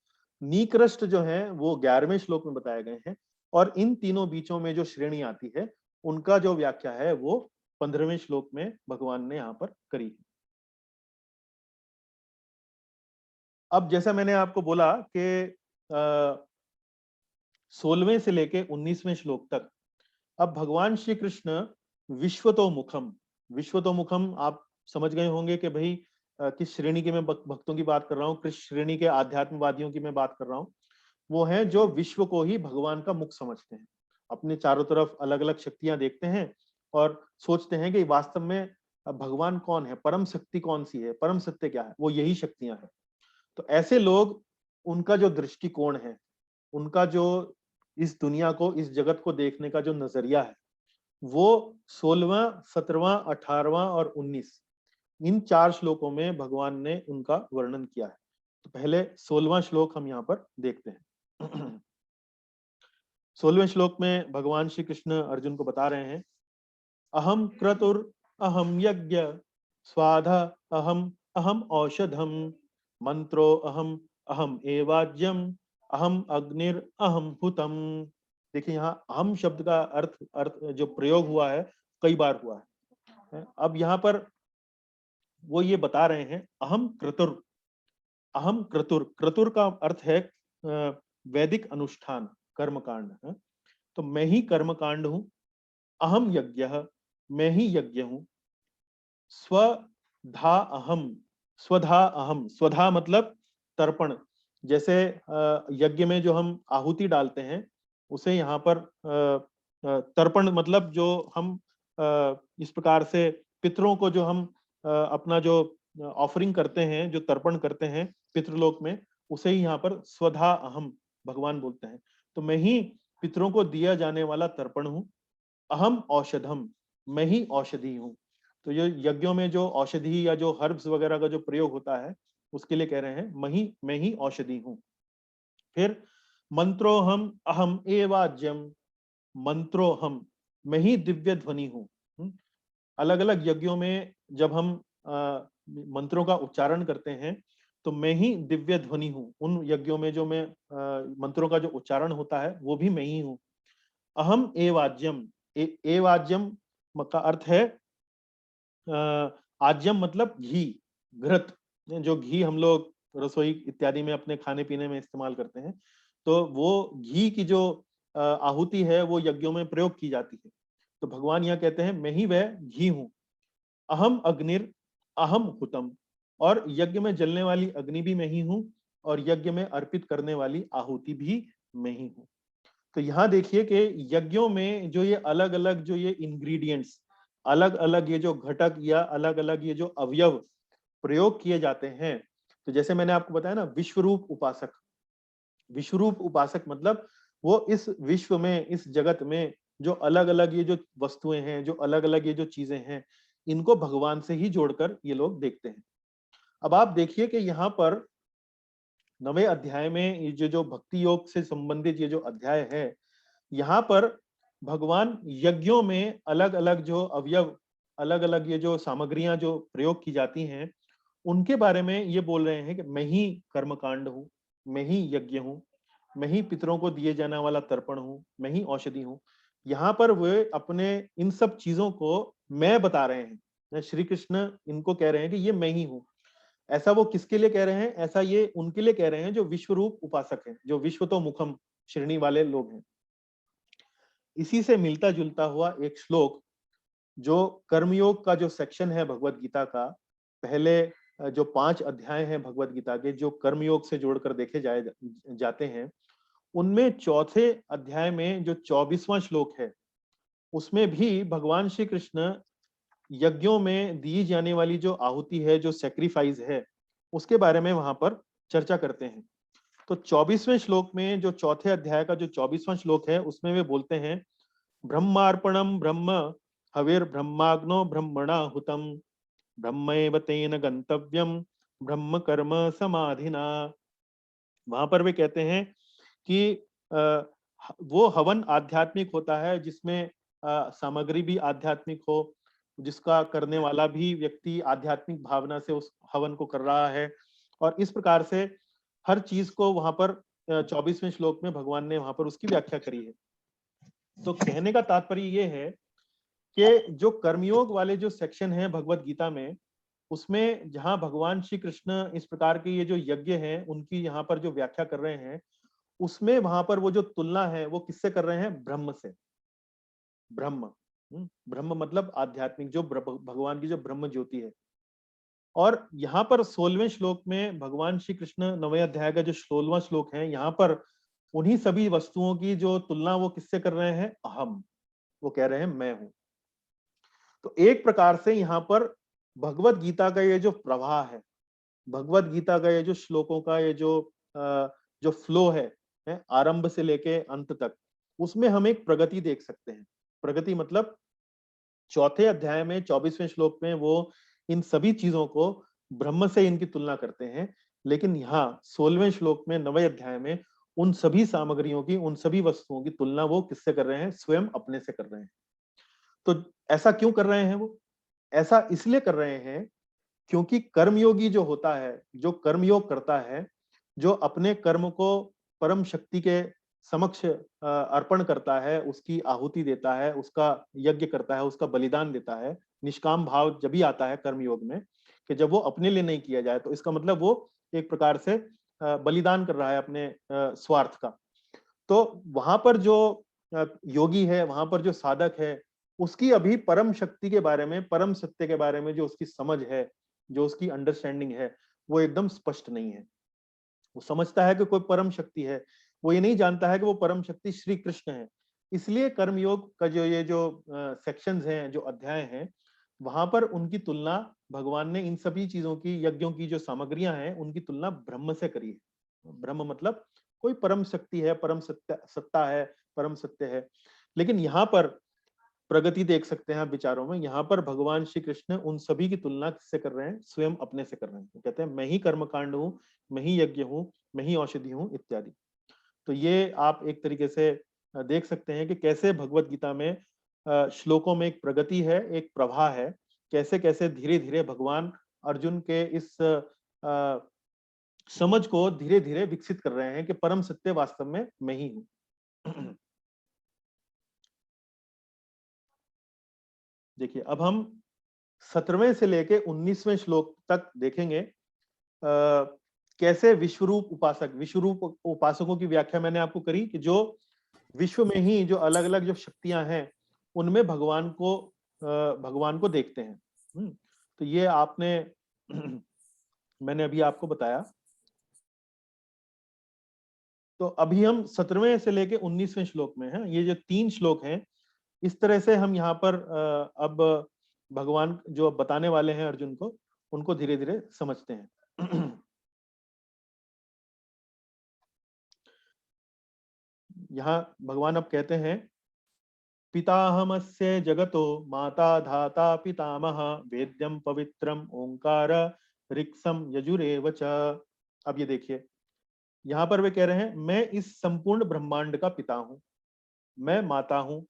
Speaker 1: निकृष्ट जो हैं वो 11वें श्लोक में बताए गए हैं, और इन तीनों बीचों में जो श्रेणी आती है उनका जो व्याख्या है वो 15वें श्लोक में भगवान ने यहाँ पर करी है। अब जैसा मैंने आपको बोला कि 16वें से लेके 19वें श्लोक तक अब भगवान श्री कृष्ण विश्वतोमुखम, विश्वतोमुखम आप समझ गए होंगे कि भाई किस श्रेणी की मैं भक्तों की बात कर रहा हूँ, किस श्रेणी के आध्यात्मवादियों की मैं बात कर रहा हूँ। वो हैं जो विश्व को ही भगवान का मुख समझते हैं, अपने चारों तरफ अलग अलग शक्तियां देखते हैं और सोचते हैं कि वास्तव में भगवान कौन है, परम शक्ति कौन सी है, परम सत्य क्या है, वो यही शक्तियां हैं। तो ऐसे लोग, उनका जो दृष्टिकोण है, उनका जो इस दुनिया को, इस जगत को देखने का जो नजरिया है, वो 16वां, 17वां, 18वां और 19 इन 4 श्लोकों में भगवान ने उनका वर्णन किया है। तो पहले 16वां श्लोक हम यहाँ पर देखते हैं। 16वें श्लोक में भगवान श्री कृष्ण अर्जुन को बता रहे हैं, अहम क्रतुर अहम यज्ञ स्वाधा अहम अहम औषधम मंत्रो अहम अहम एवाज्यम अहम अग्निर अहम हुतम। देखिए यहाँ अहम शब्द का अर्थ अर्थ जो प्रयोग हुआ है कई बार हुआ है। अब यहाँ पर वो ये बता रहे हैं अहम क्रतुर, अहम क्रतुर, क्रतुर का अर्थ है वैदिक अनुष्ठान, कर्मकांड है। तो मैं ही कर्मकांड हूं, अहम यज्ञ, मैं ही यज्ञ हूं, स्वधा अहम, स्वधा अहम, स्वधा मतलब तर्पण। जैसे यज्ञ में जो हम आहुति डालते हैं उसे यहाँ पर तर्पण मतलब जो हम इस प्रकार से पितरों को जो हम अपना जो ऑफरिंग करते हैं, जो तर्पण करते हैं पितृलोक में, उसे ही यहाँ पर स्वधा अहम भगवान बोलते हैं। तो मैं ही पितरों को दिया जाने वाला तर्पण हूँ, अहम औषधम, मैं ही औषधि हूँ। तो ये यज्ञों में जो औषधि या जो हर्ब्स वगैरह का जो प्रयोग होता है उसके लिए कह रहे हैं मैं ही औषधि हूँ। फिर मंत्रोहम अहम एवाज्यम, मंत्रोहम, मैं ही दिव्य ध्वनि हूँ। अलग अलग यज्ञों में जब हम मंत्रों का उच्चारण करते हैं तो मैं ही दिव्य ध्वनि हूँ। उन यज्ञों में जो मैं मंत्रों का जो उच्चारण होता है वो भी मैं ही हूँ। अहम एवाज्यम, एवाज्यम का अर्थ है आज्यम मतलब घी, घृत, जो घी हम लोग रसोई इत्यादि में अपने खाने पीने में इस्तेमाल करते हैं, तो वो घी की जो आहुति है वो यज्ञों में प्रयोग की जाती है। तो भगवान यहाँ कहते हैं मैं ही वह घी हूं, अहम अग्निर अहम हुतम, और यज्ञ में जलने वाली अग्नि भी मैं ही हूं और यज्ञ में अर्पित करने वाली आहुति भी मैं ही हूं। तो यहाँ देखिए कि यज्ञों में जो ये अलग अलग जो ये इंग्रेडिएंट्स, अलग अलग ये जो घटक या अलग अलग ये जो अवयव प्रयोग किए जाते हैं, तो जैसे मैंने आपको बताया ना, विश्वरूप उपासक, विश्वरूप उपासक मतलब वो इस विश्व में, इस जगत में जो अलग अलग ये जो वस्तुएं हैं, जो अलग अलग ये जो चीजें हैं, इनको भगवान से ही जोड़कर ये लोग देखते हैं। अब आप देखिए कि यहाँ पर 9वें अध्याय में ये जो भक्ति योग से संबंधित ये जो अध्याय है, यहाँ पर भगवान यज्ञों में अलग अलग जो अवयव, अलग अलग ये जो सामग्रियां जो प्रयोग की जाती हैं, उनके बारे में ये बोल रहे हैं कि मैं ही कर्मकांड हूँ, मैं ही यज्ञ हूँ, मैं ही पितरों को दिए जाने वाला तर्पण हूँ, मैं ही औषधि हूँ। यहाँ पर वे अपने इन सब चीजों को मैं बता रहे हैं। श्री कृष्ण इनको कह रहे हैं कि ये मैं ही हूँ। ऐसा वो किसके लिए कह रहे हैं? ऐसा ये उनके लिए कह रहे हैं जो विश्वरूप उपासक हैं, जो विश्व तो मुखम श्रेणी वाले लोग हैं। इसी से मिलता जुलता हुआ एक श्लोक, जो कर्मयोग का जो सेक्शन है भगवत गीता का, पहले जो 5 अध्याय हैं भगवत गीता के, जो कर्मयोग से जोड़कर देखे जाते हैं, उनमें चौथे अध्याय में जो 24वां श्लोक है, उसमें भी भगवान श्री कृष्ण यज्ञों में दी जाने वाली जो आहुति है, जो सेक्रीफाइस है, उसके बारे में वहां पर चर्चा करते हैं। तो 24वें श्लोक में, जो चौथे अध्याय का जो 24वां श्लोक है, उसमें वे बोलते हैं, ब्रह्मार्पणम ब्रह्म हविर ब्रह्माग्नो ब्रह्मणा हुतम ब्रह्मैव तेन गंतव्यम ब्रह्म कर्म समाधिना। वहां पर वे कहते हैं कि वो हवन आध्यात्मिक होता है, जिसमें सामग्री भी आध्यात्मिक हो, जिसका करने वाला भी व्यक्ति आध्यात्मिक भावना से उस हवन को कर रहा है। और इस प्रकार से हर चीज को वहां पर 24वें श्लोक में भगवान ने वहां पर उसकी व्याख्या करी है। तो कहने का तात्पर्य ये है कि जो कर्मयोग वाले जो सेक्शन है भगवत गीता में, उसमें जहां भगवान श्री कृष्ण इस प्रकार के ये जो यज्ञ हैं उनकी यहाँ पर जो व्याख्या कर रहे हैं, उसमें वहां पर वो जो तुलना है वो किससे कर रहे हैं? ब्रह्म से। ब्रह्म, ब्रह्म मतलब आध्यात्मिक, जो भगवान की जो ब्रह्म ज्योति है। और यहाँ पर 16वें श्लोक में भगवान श्री कृष्ण 9वें अध्याय का जो 16वां श्लोक है, यहाँ पर उन्हीं सभी वस्तुओं की जो तुलना वो किससे कर रहे हैं? अहम, वो कह रहे हैं मैं हूं। तो एक प्रकार से यहाँ पर भगवत गीता का ये जो प्रवाह है, भगवत गीता का ये जो श्लोकों का ये जो फ्लो है, आरंभ से लेके अंत तक, उसमें हम एक प्रगति देख सकते हैं। प्रगति मतलब चौथे अध्याय में 24वें श्लोक में वो इन सभी चीजों को ब्रह्म से इनकी तुलना करते हैं, लेकिन यहाँ 16वें श्लोक में 9वें अध्याय में उन सभी सामग्रियों की, उन सभी वस्तुओं की तुलना वो किससे कर रहे हैं? स्वयं अपने से कर रहे हैं। तो ऐसा क्यों कर रहे हैं वो? ऐसा इसलिए कर रहे हैं क्योंकि कर्मयोगी जो होता है, जो कर्मयोग करता है, जो अपने कर्म को परम शक्ति के समक्ष अर्पण करता है, उसकी आहुति देता है, उसका यज्ञ करता है, उसका बलिदान देता है, निष्काम भाव जब भी आता है कर्मयोग में, कि जब वो अपने लिए नहीं किया जाए, तो इसका मतलब वो एक प्रकार से बलिदान कर रहा है अपने स्वार्थ का। तो वहां पर जो योगी है, वहां पर जो साधक है, उसकी अभी परम शक्ति के बारे में, परम सत्य के बारे में जो उसकी समझ है, जो उसकी अंडरस्टैंडिंग है, वो एकदम स्पष्ट नहीं है। वो समझता है कि कोई परम शक्ति है, वो ये नहीं जानता है कि वो परम शक्ति श्री कृष्ण है। इसलिए कर्मयोग का जो ये जो सेक्शंस हैं, जो अध्याय हैं, वहां पर उनकी तुलना भगवान ने इन सभी चीजों की, यज्ञों की जो सामग्रियां हैं, उनकी तुलना ब्रह्म से करी है। ब्रह्म मतलब कोई परम शक्ति है, परम सत्य, सत्ता है, परम सत्य है। लेकिन यहाँ पर प्रगति देख सकते हैं आप विचारों में, यहाँ पर भगवान श्री कृष्ण उन सभी की तुलना किससे कर रहे हैं? स्वयं अपने से कर रहे हैं। वो कहते हैं मैं ही कर्मकांड हूँ, मैं ही यज्ञ हूँ, मैं ही औषधि हूँ, इत्यादि। तो ये आप एक तरीके से देख सकते हैं कि कैसे भगवत गीता में श्लोकों में एक प्रगति है, एक प्रवाह है, कैसे कैसे धीरे धीरे भगवान अर्जुन के इस समझ को धीरे धीरे विकसित कर रहे हैं कि परम सत्य वास्तव में मैं ही हूँ। देखिए, अब हम 17वें से लेके 19वें श्लोक तक देखेंगे कैसे विश्वरूप उपासक, विश्वरूप उपासकों की व्याख्या मैंने आपको करी कि जो विश्व में ही जो अलग अलग जो शक्तियां हैं उनमें भगवान को देखते हैं। तो ये आपने मैंने अभी आपको बताया। तो अभी हम 17वें से लेके 19वें श्लोक में हैं। ये जो 3 श्लोक हैं, इस तरह से हम यहाँ पर अब भगवान जो बताने वाले हैं अर्जुन को, उनको धीरे धीरे समझते हैं। यहाँ भगवान अब कहते हैं, पिताहमस्य जगतो माता धाता पितामह वेद्यम पवित्रम ओंकार ऋक्सम यजुरेव च। अब ये देखिए, यहाँ पर वे कह रहे हैं, मैं इस संपूर्ण ब्रह्मांड का पिता हूं, मैं माता हूं,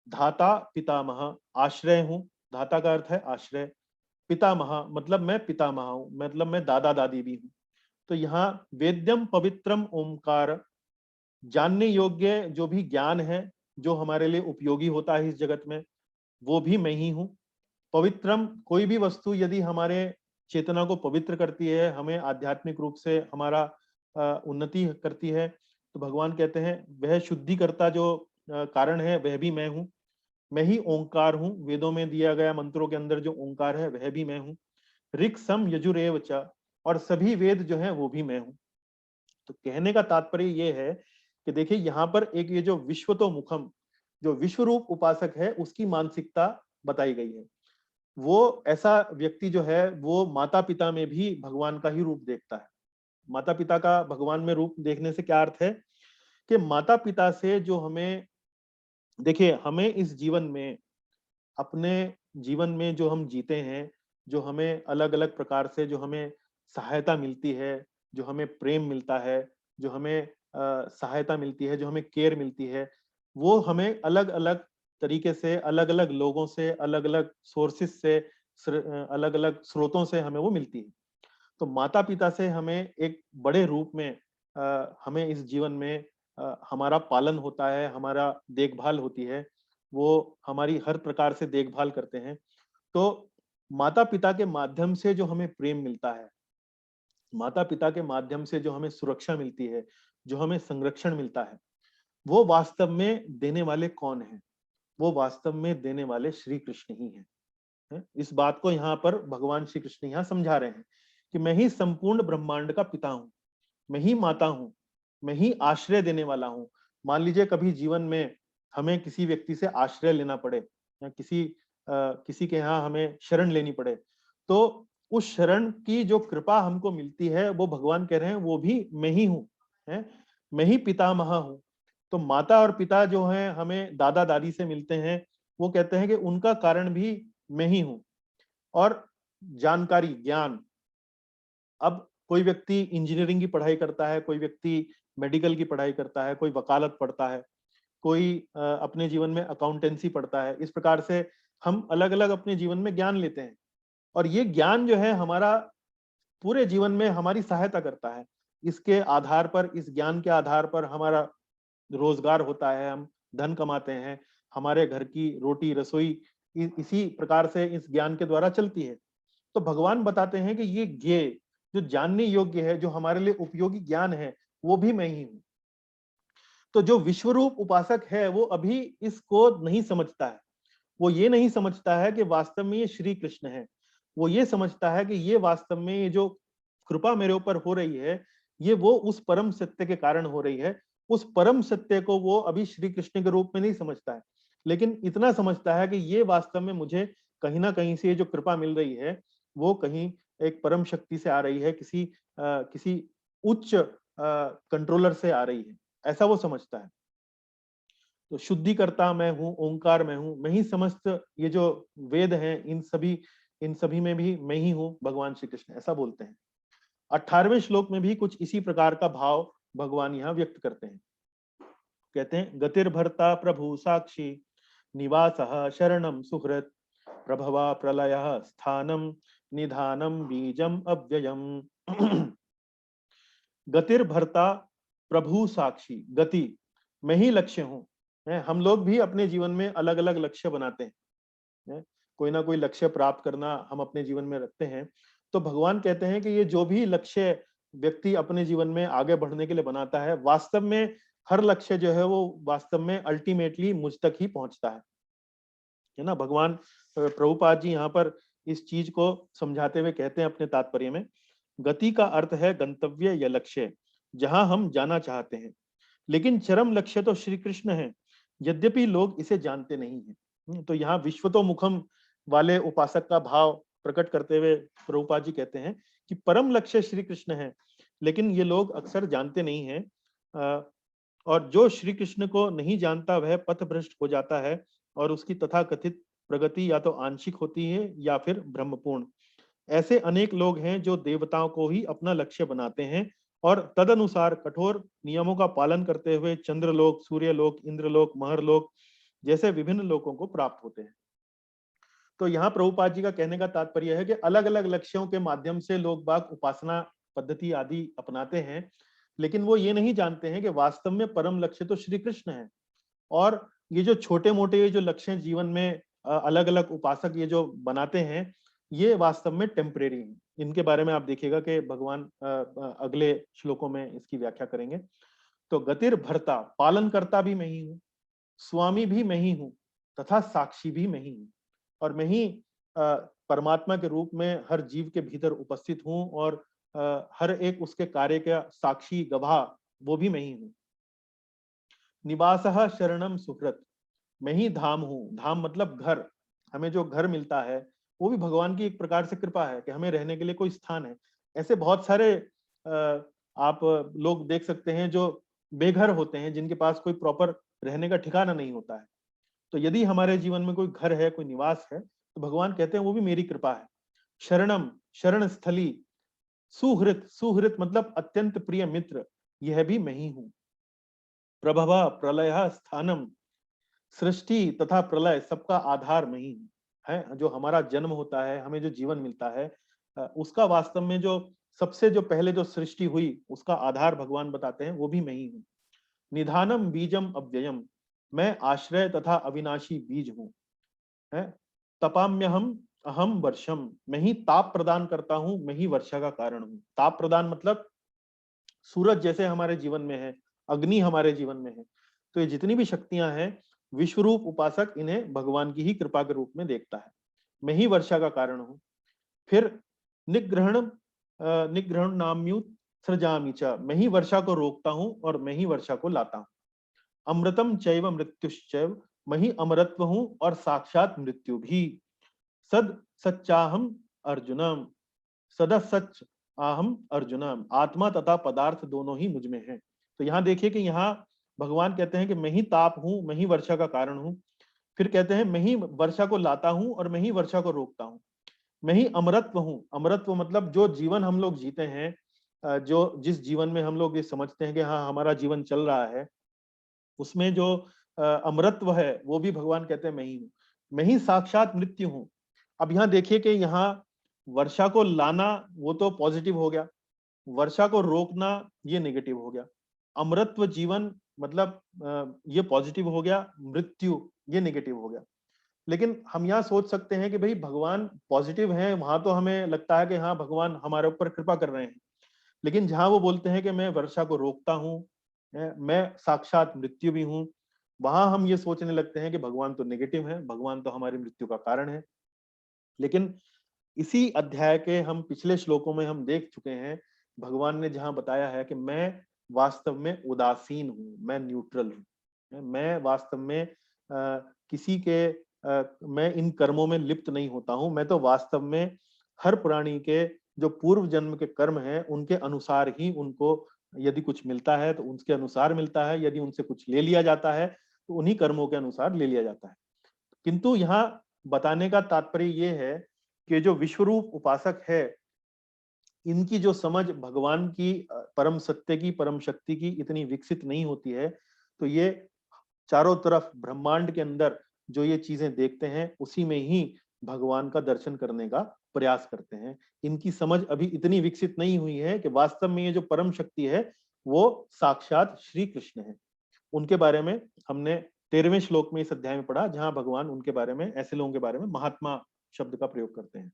Speaker 1: धाता पितामह आश्रय हूं, धाता का अर्थ है आश्रय, पितामह मतलब मैं पितामह हूं, मतलब मैं दादा दादी भी हूं। तो यहाँ वेद्यम पवित्रम ओंकार, जानने योग्य जो भी ज्ञान है जो हमारे लिए उपयोगी होता है इस जगत में, वो भी मैं ही हूं। पवित्रम, कोई भी वस्तु यदि हमारे चेतना को पवित्र करती है, हमें आध्यात्मिक रूप से हमारा उन्नति करती है, तो भगवान कहते हैं वह शुद्धिकर्ता जो कारण है वह भी मैं हूं। मैं ही ओंकार हूं, वेदों में दिया गया मंत्रों के अंदर जो ओंकार है वह भी मैं हूं। ऋक् सम यजुरेव च, और सभी वेद जो है वो भी मैं हूं। तो कहने का तात्पर्य ये है कि देखिए यहाँ पर एक ये जो विश्वतो मुखम, जो विश्वरूप उपासक है, उसकी मानसिकता बताई गई है। वो ऐसा व्यक्ति जो है वो माता पिता में भी भगवान का ही रूप देखता है। माता पिता का भगवान में रूप देखने से क्या अर्थ है कि माता पिता से जो हमें, देखिए हमें इस जीवन में, अपने जीवन में जो हम जीते हैं, जो हमें अलग अलग प्रकार से जो हमें सहायता मिलती है, जो हमें प्रेम मिलता है, जो हमें सहायता मिलती है, जो हमें केयर मिलती है, वो हमें अलग अलग तरीके से, अलग अलग लोगों से, अलग अलग सोर्सेस से, अलग अलग स्रोतों से हमें वो मिलती है। तो माता पिता से हमें एक बड़े रूप में हमें इस जीवन में हमारा पालन होता है, हमारा देखभाल होती है, वो हमारी हर प्रकार से देखभाल करते हैं। तो माता पिता के माध्यम से जो हमें प्रेम मिलता है, माता पिता के माध्यम से जो हमें सुरक्षा मिलती है, जो हमें संरक्षण मिलता है, वो वास्तव में देने वाले कौन हैं? वो वास्तव में देने वाले श्री कृष्ण ही हैं। इस बात को यहाँ पर भगवान श्री कृष्ण यहाँ समझा रहे हैं कि मैं ही संपूर्ण ब्रह्मांड का पिता हूं, मैं ही माता हूं, मैं ही आश्रय देने वाला हूं। मान लीजिए कभी जीवन में हमें किसी व्यक्ति से आश्रय लेना पड़े, या किसी के यहाँ हमें शरण लेनी पड़े, तो उस शरण की जो कृपा हमको मिलती है, वो भगवान कह रहे हैं वो भी मैं ही हूं, है, मैं ही पितामह हूं। तो माता और पिता जो हैं हमें दादा दादी से मिलते हैं, वो कहते हैं कि उनका कारण भी मैं ही हूं। और जानकारी, ज्ञान, अब कोई व्यक्ति इंजीनियरिंग की पढ़ाई करता है, कोई व्यक्ति मेडिकल की पढ़ाई करता है, कोई वकालत पढ़ता है, कोई अपने जीवन में अकाउंटेंसी पढ़ता है। इस प्रकार से हम अलग अलग अपने जीवन में ज्ञान लेते हैं, और ये ज्ञान जो है हमारा पूरे जीवन में हमारी सहायता करता है। इसके आधार पर, इस ज्ञान के आधार पर हमारा रोजगार होता है, हम धन कमाते हैं, हमारे घर की रोटी रसोई इसी प्रकार से इस ज्ञान के द्वारा चलती है। तो भगवान बताते हैं कि ये ज्ञेय, जो जानने योग्य है, जो हमारे लिए उपयोगी ज्ञान है, वो भी मैं ही हूं। तो जो विश्वरूप उपासक है वो अभी इसको नहीं समझता है। वो ये नहीं समझता है कि वास्तव में ये श्री कृष्ण है। वो ये समझता है कि ये वास्तव में ये जो कृपा मेरे ऊपर हो रही है, ये वो उस परम सत्य के कारण हो रही है। उस परम सत्य को वो अभी श्री कृष्ण के रूप में नहीं समझता है, लेकिन इतना समझता है कि ये वास्तव में मुझे कहीं ना कहीं से ये जो कृपा मिल रही है, वो कहीं एक परम शक्ति से आ रही है, किसी उच्च कंट्रोलर से आ रही है, ऐसा वो समझता है। तो शुद्धिकर्ता मैं हूँ, ओंकार मैं हूँ, मैं ही समस्त ये जो वेद हैं इन सभी में भी मैं ही हूँ, भगवान श्री कृष्ण ऐसा बोलते हैं। 18वें श्लोक में भी कुछ इसी प्रकार का भाव भगवान यहाँ व्यक्त करते हैं। कहते हैं, गतिर्भर्ता प्रभु साक्षी निवासः शरणम सुहृत प्रभवा प्रलयः स्थानम निधानम बीजम अव्ययम। गतिर्भर्ता प्रभु साक्षी, गति मैं ही लक्ष्य हूँ। हम लोग भी अपने जीवन में अलग अलग लक्ष्य बनाते हैं, कोई ना कोई लक्ष्य प्राप्त करना हम अपने जीवन में रखते हैं। तो भगवान कहते हैं कि ये जो भी लक्ष्य व्यक्ति अपने जीवन में आगे बढ़ने के लिए बनाता है, वास्तव में हर लक्ष्य जो है वो वास्तव में अल्टीमेटली मुझ तक ही पहुंचता है ना। भगवान प्रभुपाद जी यहाँ पर इस चीज को समझाते हुए कहते हैं अपने तात्पर्य में, गति का अर्थ है गंतव्य या लक्ष्य, जहां हम जाना चाहते हैं, लेकिन चरम लक्ष्य तो श्री कृष्ण है, यद्यपि लोग इसे जानते नहीं हैं। तो यहाँ विश्वतोमुखम वाले उपासक का भाव प्रकट करते हुए प्रभुपाद जी कहते हैं कि परम लक्ष्य श्री कृष्ण है, लेकिन ये लोग अक्सर जानते नहीं हैं। और जो श्री कृष्ण को नहीं जानता वह पथ भ्रष्ट हो जाता है, और उसकी तथाकथित प्रगति या तो आंशिक होती है या फिर ब्रह्मपूर्ण। ऐसे अनेक लोग हैं जो देवताओं को ही अपना लक्ष्य बनाते हैं और तदनुसार कठोर नियमों का पालन करते हुए चंद्रलोक, सूर्यलोक, इंद्रलोक, महरलोक जैसे विभिन्न लोकों को प्राप्त होते हैं। तो यहाँ प्रभुपाद जी का कहने का तात्पर्य है कि अलग अलग लक्ष्यों के माध्यम से लोग बाग उपासना पद्धति आदि अपनाते हैं, लेकिन वो ये नहीं जानते हैं कि वास्तव में परम लक्ष्य तो श्री कृष्ण है। और ये जो छोटे मोटे जो लक्ष्य जीवन में अलग अलग उपासक ये जो बनाते हैं, ये वास्तव में टेम्परेरी हैं। इनके बारे में आप देखिएगा कि भगवान अगले श्लोकों में इसकी व्याख्या करेंगे। तो गतिर भरता, पालन करता भी मैं ही हूँ, स्वामी भी मैं ही हूँ, तथा साक्षी भी मैं ही हूँ। और मैं ही परमात्मा के रूप में हर जीव के भीतर उपस्थित हूँ, और हर एक उसके कार्य का साक्षी गवाह वो भी मैं ही हूँ। निवासः शरणम सुकृत, मैं ही धाम हूँ। धाम मतलब घर, हमें जो घर मिलता है वो भी भगवान की एक प्रकार से कृपा है कि हमें रहने के लिए कोई स्थान है। ऐसे बहुत सारे आप लोग देख सकते हैं जो बेघर होते हैं, जिनके पास कोई प्रॉपर रहने का ठिकाना नहीं होता है। तो यदि हमारे जीवन में कोई घर है, कोई निवास है, तो भगवान कहते हैं वो भी मेरी कृपा है। शरणम, शरण स्थली, सुहृत, सुहृत मतलब अत्यंत प्रिय मित्र, यह भी मैं ही हूँ। प्रभव प्रलय स्थानम, सृष्टि तथा प्रलय सबका आधार मैं ही हूँ। है जो हमारा जन्म होता है, हमें जो जीवन मिलता है, उसका वास्तव में जो सबसे जो पहले जो सृष्टि हुई उसका आधार भगवान बताते हैं वो भी मैं ही हूँ। निधानम बीजम अव्ययम, मैं आश्रय तथा अविनाशी बीज हूँ। है तपाम्यहम अहम वर्षम, मैं ही ताप प्रदान करता हूँ, मैं ही वर्षा का कारण हूँ। ताप प्रदान मतलब सूरज जैसे हमारे जीवन में है, अग्नि हमारे जीवन में है। तो ये जितनी भी शक्तियां हैं, विश्वरूप उपासक इन्हें भगवान की ही कृपा के रूप में देखता है। मैं ही वर्षा का कारण हूं। फिर निग्रहण, निग्रहण नाम्युत सृजामि च, मैं ही वर्षा को रोकता हूं और मैं ही वर्षा को लाता हूं। अमृतम चैव मृत्युश्चैव, मैं ही अमरत्व हूं और साक्षात मृत्यु भी। सद सच्चाहम अर्जुनम, सदा सच अहम अर्जुनम, आत्मा तथा पदार्थ दोनों ही मुझ में है। तो यहाँ देखिए कि यहाँ भगवान कहते हैं कि मैं ही ताप हूं, मैं ही वर्षा का कारण हूं। फिर कहते हैं मैं ही वर्षा को लाता हूं और मैं ही वर्षा को रोकता हूं। मैं ही अमरत्व हूं, अमरत्व मतलब जो जीवन हम लोग जीते हैं, जो जिस जीवन में हम लोग ये समझते हैं कि हाँ हमारा जीवन चल रहा है, उसमें जो अमरत्व है वो भी भगवान कहते हैं मैं ही हूँ। मैं ही साक्षात मृत्यु हूँ। अब यहाँ देखिए कि यहाँ वर्षा को लाना वो तो पॉजिटिव हो गया, वर्षा को रोकना ये नेगेटिव हो गया। अमरत्व जीवन मतलब ये पॉजिटिव हो गया, मृत्यु ये नेगेटिव हो गया। लेकिन हम यहाँ सोच सकते हैं कि भाई भगवान पॉजिटिव हैं, वहां तो हमें लगता है कि हाँ भगवान हमारे ऊपर कृपा कर रहे हैं। लेकिन जहां वो बोलते हैं कि मैं वर्षा को रोकता हूँ, मैं साक्षात मृत्यु भी हूँ, वहां हम ये सोचने लगते हैं कि भगवान तो नेगेटिव है, भगवान तो हमारी मृत्यु का कारण है। लेकिन इसी अध्याय के हम पिछले श्लोकों में हम देख चुके हैं, भगवान ने जहां बताया है कि मैं वास्तव में उदासीन हूँ, मैं न्यूट्रल हूँ, मैं वास्तव में किसी के मैं इन कर्मों में लिप्त नहीं होता हूँ। मैं तो वास्तव में हर प्राणी के जो पूर्व जन्म के कर्म हैं उनके अनुसार ही उनको यदि कुछ मिलता है तो उसके अनुसार मिलता है, यदि उनसे कुछ ले लिया जाता है तो उन्हीं कर्मों के अनुसार ले लिया जाता है। किंतु यहाँ बताने का तात्पर्य ये है कि जो विश्वरूप उपासक है, इनकी जो समझ भगवान की परम सत्य की, परम शक्ति की इतनी विकसित नहीं होती है। तो ये चारों तरफ ब्रह्मांड के अंदर जो ये चीजें देखते हैं उसी में ही भगवान का दर्शन करने का प्रयास करते हैं। इनकी समझ अभी इतनी विकसित नहीं हुई है कि वास्तव में ये जो परम शक्ति है वो साक्षात श्री कृष्ण है। उनके बारे में हमने 13वें श्लोक में इस अध्याय में पढ़ा, जहां भगवान उनके बारे में, ऐसे लोगों के बारे में महात्मा शब्द का प्रयोग करते हैं।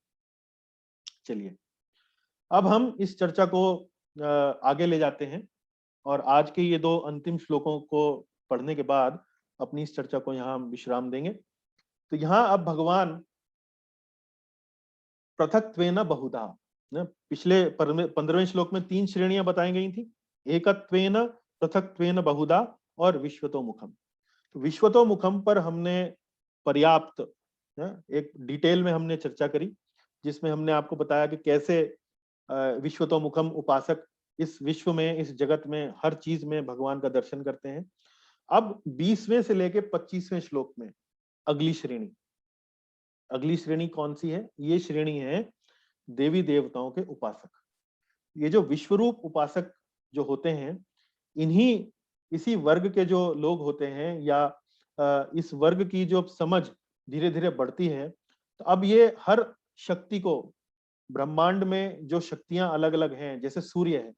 Speaker 1: चलिए अब हम इस चर्चा को आगे ले जाते हैं और आज के ये 2 अंतिम श्लोकों को पढ़ने के बाद अपनी इस चर्चा को यहाँ हम विश्राम देंगे। तो यहाँ अब भगवान पृथक्त्वेन बहुधा, न पिछले 15वें श्लोक में 3 श्रेणियां बताई गई थी, एकत्वेन, पृथक्त्वेन बहुधा और विश्वतो मुखम। तो विश्वतो मुखम पर हमने पर्याप्त एक डिटेल में हमने चर्चा करी, जिसमें हमने आपको बताया कि कैसे विश्वतो मुखम उपासक इस विश्व में, इस जगत में, हर चीज में भगवान का दर्शन करते हैं। अब 20वें से लेके 25वें श्लोक में अगली श्रेणी कौन सी है? ये श्रेणी है देवी देवताओं के उपासक। ये जो विश्वरूप उपासक जो होते हैं, इसी वर्ग के जो लोग होते हैं, या इस वर्ग की जो समझ धीरे धीरे बढ़ती है, तो अब ये हर शक्ति को, ब्रह्मांड में जो शक्तियां अलग अलग हैं, जैसे सूर्य है,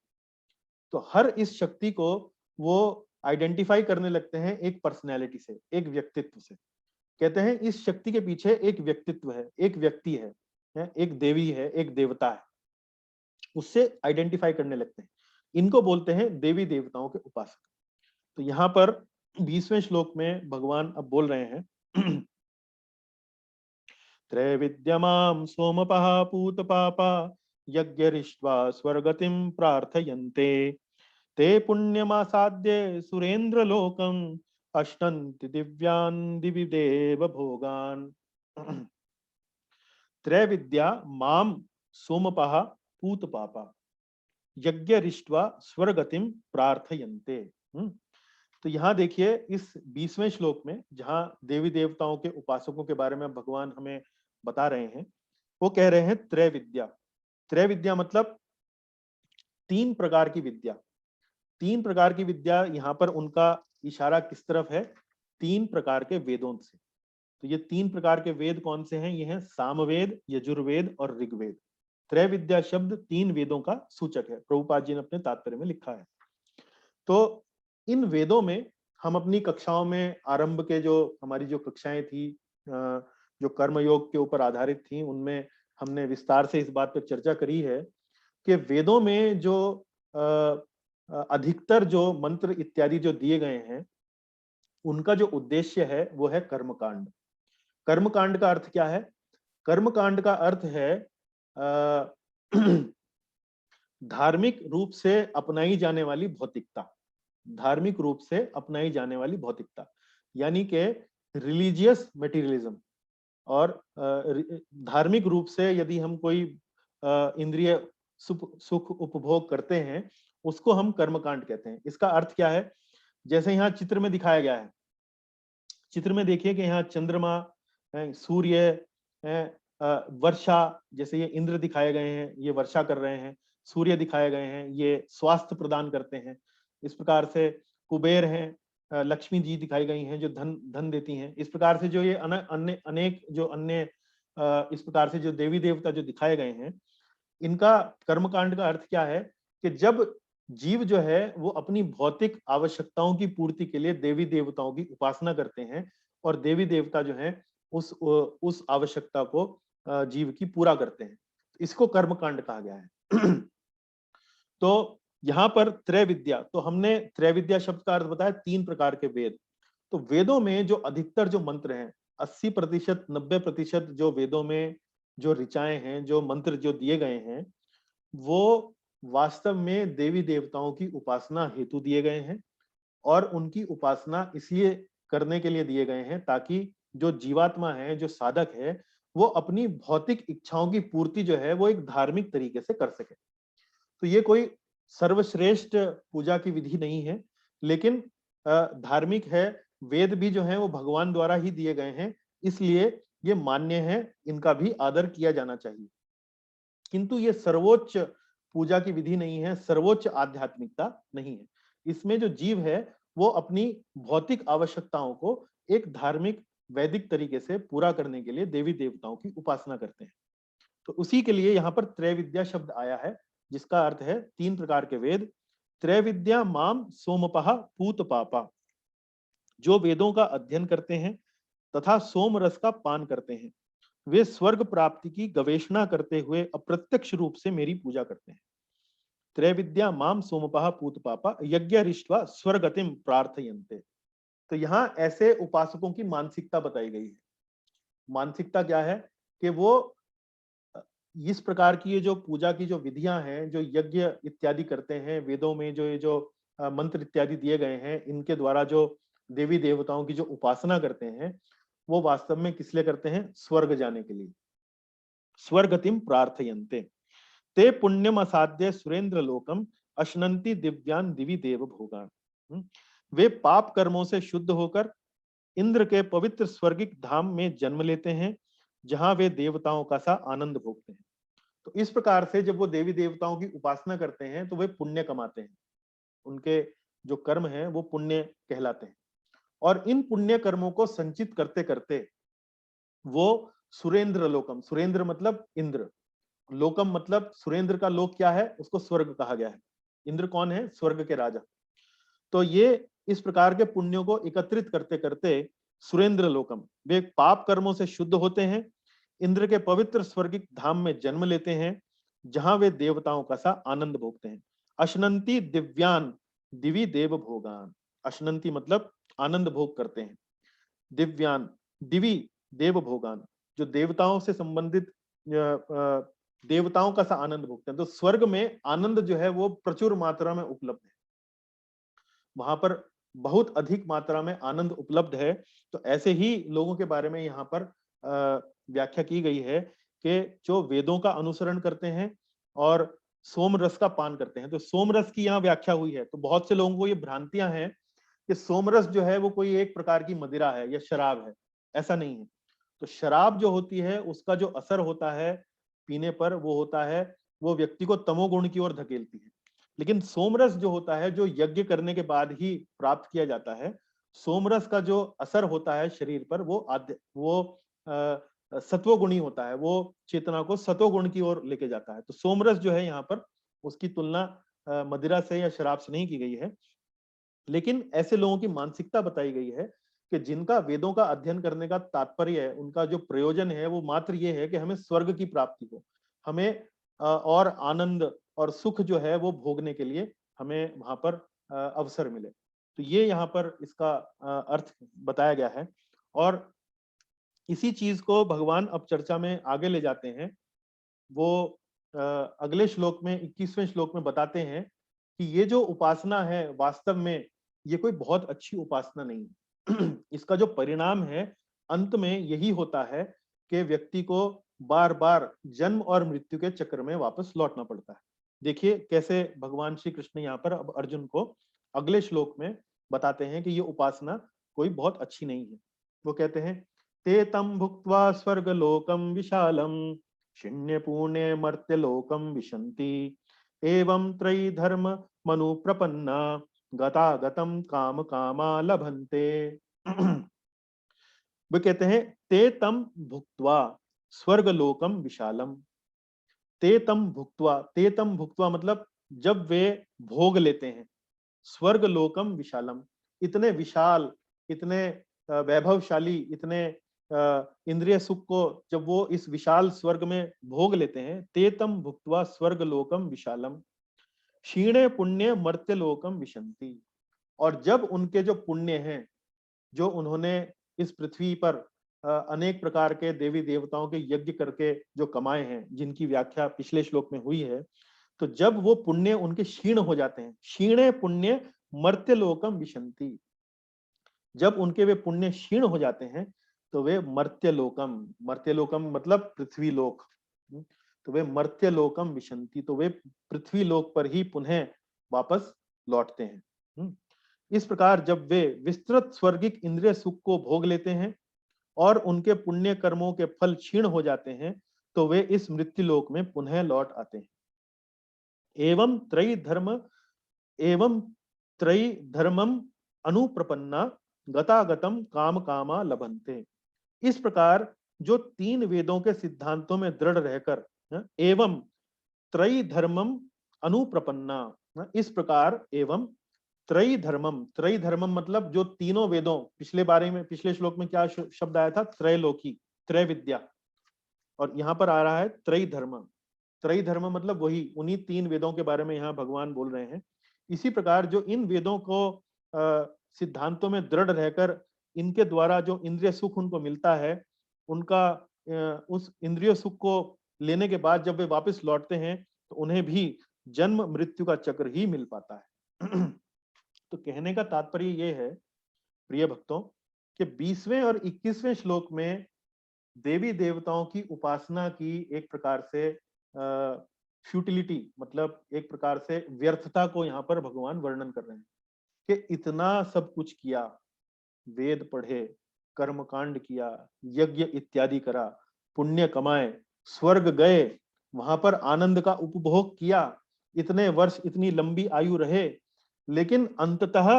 Speaker 1: तो हर इस शक्ति को वो आइडेंटिफाई करने लगते हैं एक पर्सनैलिटी से, एक व्यक्तित्व से। कहते हैं इस शक्ति के पीछे एक व्यक्तित्व है, एक व्यक्ति है, एक देवी है, एक देवता है, उससे आइडेंटिफाई करने लगते हैं। इनको बोलते हैं देवी देवताओं के उपासक। तो यहाँ पर 20वें श्लोक में भगवान अब बोल रहे हैं त्रैविद्यमां सोमपः पूतपापा यज्ञरिष्ट्वा स्वर्गतिं प्रार्थयन्ते ते पुण्यमासाद्य सुरेन्द्रलोकम् अश्नन्ति दिव्यान् दिवि देव भोगान्। त्रैविद्या माम सोमपः पूतपापा यज्ञरिष्ट्वा स्वर्गतिं प्रार्थयन्ते। तो यहाँ देखिए इस 20वें श्लोक में जहां देवी देवताओं के उपासकों के बारे में भगवान हमें बता रहे हैं, वो कह रहे हैं त्रैविद्या। त्रैविद्या मतलब 3 प्रकार की विद्या। 3 प्रकार की विद्या, यहाँ पर उनका इशारा किस तरफ है? 3 प्रकार के वेदों से। तो ये 3 प्रकार के वेद कौन से हैं? ये हैं सामवेद, यजुर्वेद और ऋग्वेद। त्रैविद्या शब्द 3 वेदों का सूचक है, प्रभुपाद जी ने अपने तात्पर्य में लिखा है। तो इन वेदों में हम अपनी कक्षाओं में, आरंभ के जो हमारी जो कक्षाएं थी, जो कर्मयोग के ऊपर आधारित थी, उनमें हमने विस्तार से इस बात पर चर्चा करी है कि वेदों में जो अधिकतर जो मंत्र इत्यादि जो दिए गए हैं, उनका जो उद्देश्य है वो है कर्मकांड। कर्मकांड का अर्थ क्या है? कर्मकांड का अर्थ है धार्मिक रूप से अपनाई जाने वाली भौतिकता। धार्मिक रूप से अपनाई जाने वाली भौतिकता, यानी कि रिलीजियस मटेरियलिज्म। और धार्मिक रूप से यदि हम कोई इंद्रिय सुख उपभोग करते हैं, उसको हम कर्मकांड कहते हैं। इसका अर्थ क्या है? जैसे यहाँ चित्र में दिखाया गया है, चित्र में देखिए कि यहाँ चंद्रमा, सूर्य, वर्षा, जैसे ये इंद्र दिखाए गए हैं, ये वर्षा कर रहे हैं। सूर्य दिखाए गए हैं, ये स्वास्थ्य प्रदान करते हैं। इस प्रकार से कुबेर हैं, लक्ष्मी जी दिखाई गई हैं जो धन देती हैं। इस प्रकार से जो ये अनेक जो अन्य इस प्रकार से जो देवी देवता जो दिखाए गए हैं, इनका कर्मकांड का अर्थ क्या है कि जब जीव जो है वो अपनी भौतिक आवश्यकताओं की पूर्ति के लिए देवी देवताओं की उपासना करते हैं, और देवी देवता जो है उस आवश्यकता को जीव की पूरा करते हैं, इसको कर्मकांड कहा गया है। तो यहाँ पर त्रैविद्या, तो हमने त्रैविद्या शब्द का अर्थ बताया 3 प्रकार के वेद। तो वेदों में जो अधिकतर जो मंत्र हैं, 80%, 90% जो वेदों में जो ऋचाएं हैं, जो मंत्र जो दिए गए हैं, वो वास्तव में देवी देवताओं की उपासना हेतु दिए गए हैं। और उनकी उपासना इसलिए करने के लिए दिए गए हैं ताकि जो जीवात्मा है, जो साधक है, वो अपनी भौतिक इच्छाओं की पूर्ति जो है वो एक धार्मिक तरीके से कर सके। तो ये कोई सर्वश्रेष्ठ पूजा की विधि नहीं है, लेकिन धार्मिक है। वेद भी जो है वो भगवान द्वारा ही दिए गए हैं, इसलिए ये मान्य है, इनका भी आदर किया जाना चाहिए। किंतु ये सर्वोच्च पूजा की विधि नहीं है, सर्वोच्च आध्यात्मिकता नहीं है। इसमें जो जीव है वो अपनी भौतिक आवश्यकताओं को एक धार्मिक वैदिक तरीके से पूरा करने के लिए देवी देवताओं की उपासना करते हैं। तो उसी के लिए यहाँ पर त्रैविद्या शब्द आया है, जिसका अर्थ है 3 प्रकार के वेद। त्रैविद्या माम सोमपः पूतपापा, जो वेदों का अध्ययन करते हैं तथा सोम रस का पान करते हैं, वे स्वर्ग प्राप्ति की गवेषणा करते हुए अप्रत्यक्ष रूप से मेरी पूजा करते हैं। त्रैविद्या माम सोमपः पूतपापा यज्ञरिष्ट्वा स्वर्गतिम प्रार्थयन्ते। तो यहाँ ऐसे उपासकों की मानसिकता बताई गई है। मानसिकता क्या है कि वो इस प्रकार की ये जो पूजा की जो विधियां हैं, जो यज्ञ इत्यादि करते हैं, वेदों में जो ये जो मंत्र इत्यादि दिए गए हैं, इनके द्वारा जो देवी देवताओं की जो उपासना करते हैं, वो वास्तव में किस लिए करते हैं? स्वर्ग जाने के लिए। स्वर्गतिम प्रार्थयन्ते ते पुण्यम असाध्य सुरेंद्र लोकम अश्नंति दिव्यान दिवि देव भोगान। वे पाप कर्मों से शुद्ध होकर इंद्र के पवित्र स्वर्गिक धाम में जन्म लेते हैं, जहां वे देवताओं का सा आनंद भोगते हैं। तो इस प्रकार से जब वो देवी देवताओं की उपासना करते हैं तो वे पुण्य कमाते हैं। उनके जो कर्म हैं वो पुण्य कहलाते हैं, और इन पुण्य कर्मों को संचित करते करते वो सुरेंद्र लोकम, सुरेंद्र मतलब इंद्र, लोकम मतलब सुरेंद्र का लोक क्या है? उसको स्वर्ग कहा गया है। इंद्र कौन है? स्वर्ग के राजा। तो ये इस प्रकार के पुण्यों को एकत्रित करते करते सुरेंद्र लोकम, वे पाप कर्मों से शुद्ध होते हैं, इंद्र के पवित्र स्वर्गिक धाम में जन्म लेते हैं, जहां वे देवताओं का सा आनंद भोगते हैं। अश्नंति दिव्यान दिवि देव भोगान। अश्नंति मतलब आनंद भोग करते हैं। दिव्यान, दिवि देव भोगान, जो देवताओं से संबंधित देवताओं का सा आनंद भोगते हैं। तो स्वर्ग में आनंद जो है वो प्रचुर मात्रा में उपलब्ध है, वहां पर बहुत अधिक मात्रा में आनंद उपलब्ध है। तो ऐसे ही लोगों के बारे में यहाँ पर व्याख्या की गई है कि जो वेदों का अनुसरण करते हैं और सोम रस का पान करते हैं। तो सोम रस की यहाँ व्याख्या हुई है। तो बहुत से लोगों को ये भ्रांतियां हैं कि सोम रस जो है वो कोई एक प्रकार की मदिरा है या शराब है। ऐसा नहीं है। तो शराब जो होती है उसका जो असर होता है पीने पर, वो होता है, वो व्यक्ति को तमोगुण की ओर धकेलती है। लेकिन सोमरस जो होता है, जो यज्ञ करने के बाद ही प्राप्त किया जाता है, सोमरस का जो असर होता है शरीर पर, वो सत्वगुणी होता है, वो चेतना को सत्वगुण की ओर लेके जाता है। तो सोमरस जो है यहाँ पर उसकी तुलना मदिरा से या शराब से नहीं की गई है। लेकिन ऐसे लोगों की मानसिकता बताई गई है कि जिनका वेदों का अध्ययन करने का तात्पर्य है, उनका जो प्रयोजन है वो मात्र ये है कि हमें स्वर्ग की प्राप्ति हो, हमें और आनंद और सुख जो है वो भोगने के लिए हमें वहां पर अवसर मिले। तो ये यहाँ पर इसका अर्थ बताया गया है। और इसी चीज को भगवान अब चर्चा में आगे ले जाते हैं। वो अगले श्लोक में 21वें श्लोक में बताते हैं कि ये जो उपासना है वास्तव में ये कोई बहुत अच्छी उपासना नहीं है। इसका जो परिणाम है अंत में यही होता है कि व्यक्ति को बार बार जन्म और मृत्यु के चक्र में वापस लौटना पड़ता है। देखिए कैसे भगवान श्री कृष्ण यहाँ पर अब अर्जुन को अगले श्लोक में बताते हैं कि ये उपासना कोई बहुत अच्छी नहीं है। वो कहते हैं, ते तम भुक्त्वा स्वर्गलोकम विशालम शिण्य पुण्य मर्त्य लोकम विशन्ति एवं त्रयी धर्म मनु प्रपन्ना गतागतम काम कामा लभन्ते। वे कहते हैं, ते तम भुक्त्वा स्वर्गलोकम विशालम। ते तम भुक्त्वा मतलब जब वे भोग लेते हैं, स्वर्गलोकम विशालम, इतने विशाल, इतने वैभवशाली, इतने इंद्रिय सुख को जब वो इस विशाल स्वर्ग में भोग लेते हैं, ते तम भुक्त्वा स्वर्गलोकम विशालम क्षीणे पुण्य मर्त्य लोकम विशन्ति। और जब उनके जो पुण्य हैं, जो उन्होंने इस पृथ्वी पर अनेक प्रकार के देवी देवताओं के यज्ञ करके जो कमाए हैं, जिनकी व्याख्या पिछले श्लोक में हुई है, तो जब वो पुण्य उनके क्षीण हो जाते हैं, क्षीणे पुण्य मर्त्य लोकम विशन्ति, जब उनके वे पुण्य क्षीण हो जाते हैं तो वे मर्त्य लोकम मतलब पृथ्वी लोक, तो वे मर्त्य लोकम विशन्ति, तो वे पृथ्वी लोक पर ही पुनः वापस लौटते हैं। इस प्रकार जब वे विस्तृत स्वर्गिक इंद्रिय सुख को भोग लेते हैं और उनके पुण्य कर्मों के फल क्षीण हो जाते हैं, तो वे इस मृत्यु लोक में पुनः लौट आते हैं। एवं त्रयी धर्मम अनुप्रपन्ना गतागतम काम कामा लभन्ते। इस प्रकार जो तीन वेदों के सिद्धांतों में दृढ़ रहकर एवं त्रयी धर्मम अनुप्रपन्ना, इस प्रकार एवं त्रयी धर्मम मतलब जो तीनों वेदों, पिछले श्लोक में क्या शब्द आया था? त्रैलोकी, त्रय विद्या, और यहां पर आ रहा है त्रयी धर्म। त्रयी धर्म मतलब वही उन्हीं 3 वेदों के बारे में यहाँ भगवान बोल रहे हैं। इसी प्रकार जो इन वेदों को सिद्धांतों में दृढ़ रहकर इनके द्वारा जो इंद्रिय सुख उनको मिलता है, उनका उस इंद्रिय सुख को लेने के बाद जब वे वापस लौटते हैं तो उन्हें भी जन्म मृत्यु का चक्र ही मिल पाता है। तो कहने का तात्पर्य ये है प्रिय भक्तों कि 20वें और 21वें श्लोक में देवी देवताओं की उपासना की एक प्रकार से फ्यूटिलिटी मतलब एक प्रकार से व्यर्थता को यहाँ पर भगवान वर्णन कर रहे हैं कि इतना सब कुछ किया, वेद पढ़े, कर्मकांड किया, यज्ञ इत्यादि करा, पुण्य कमाए, स्वर्ग गए, वहां पर आनंद का उपभोग किया, इतने वर्ष इतनी लंबी आयु रहे, लेकिन अंततः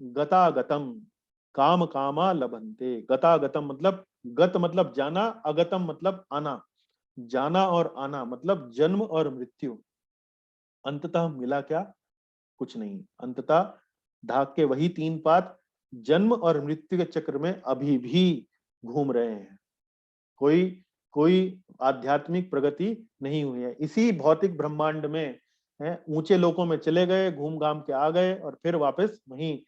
Speaker 1: गतागतम काम कामा लभन्ते। गतागतम मतलब गत मतलब जाना, अगतम मतलब आना, जाना और आना मतलब जन्म और मृत्यु। अंततः मिला क्या? कुछ नहीं। अंततः ढाक के वही 3 पात जन्म और मृत्यु के चक्र में अभी भी घूम रहे हैं। कोई कोई आध्यात्मिक प्रगति नहीं हुई है। इसी भौतिक ब्रह्मांड में है, ऊंचे लोकों में चले गए, घूम घाम के आ गए और फिर वापस वहीं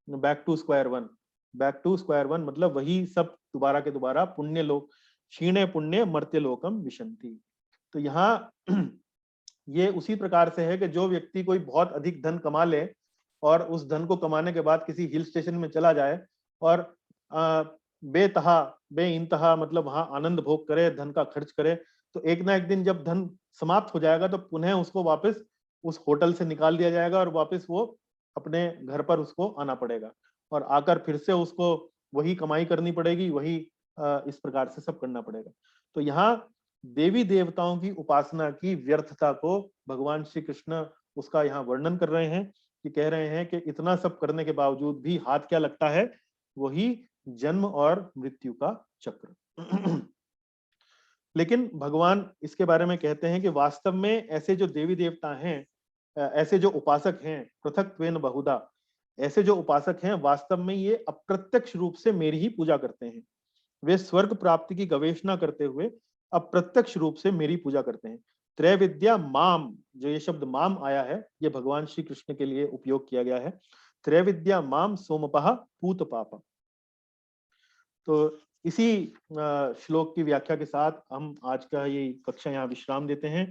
Speaker 1: back to square one. Back to square one मतलब वही सब दोबारा के दोबारा पुण्य लोक, क्षीणे पुण्य मर्त्य लोकम विशंति। तो यहाँ ये उसी प्रकार से है कि जो व्यक्ति कोई बहुत अधिक धन कमा ले और उस धन को कमाने के बाद किसी हिल स्टेशन में चला जाए और बेतहा बेइंतहा मतलब वहां आनंद भोग करे, धन का खर्च करे, तो एक ना एक दिन जब धन समाप्त हो जाएगा तो पुनः उसको वापस उस होटल से निकाल दिया जाएगा और वापस वो अपने घर पर उसको आना पड़ेगा और आकर फिर से उसको वही कमाई करनी पड़ेगी, वही इस प्रकार से सब करना पड़ेगा। तो यहाँ देवी देवताओं की उपासना की व्यर्थता को भगवान श्री कृष्ण उसका यहाँ वर्णन कर रहे हैं कि कह रहे हैं कि इतना सब करने के बावजूद भी हाथ क्या लगता है? वही जन्म और मृत्यु का चक्र। लेकिन भगवान इसके बारे में कहते हैं कि वास्तव में ऐसे जो देवी देवता हैं, ऐसे जो उपासक हैं, पृथक्त्वेन बहुधा, ऐसे जो उपासक हैं वास्तव में ये अप्रत्यक्ष रूप से मेरी ही पूजा करते हैं। वे स्वर्ग प्राप्ति की गवेषणा करते हुए अप्रत्यक्ष रूप से मेरी पूजा करते हैं। त्रैविद्या माम, जो ये शब्द माम आया है ये भगवान श्री कृष्ण के लिए उपयोग किया गया है। त्रैविद्या माम सोमपः पूत पाप। तो इसी श्लोक की व्याख्या के साथ हम आज का ये कक्षा यहाँ विश्राम देते हैं।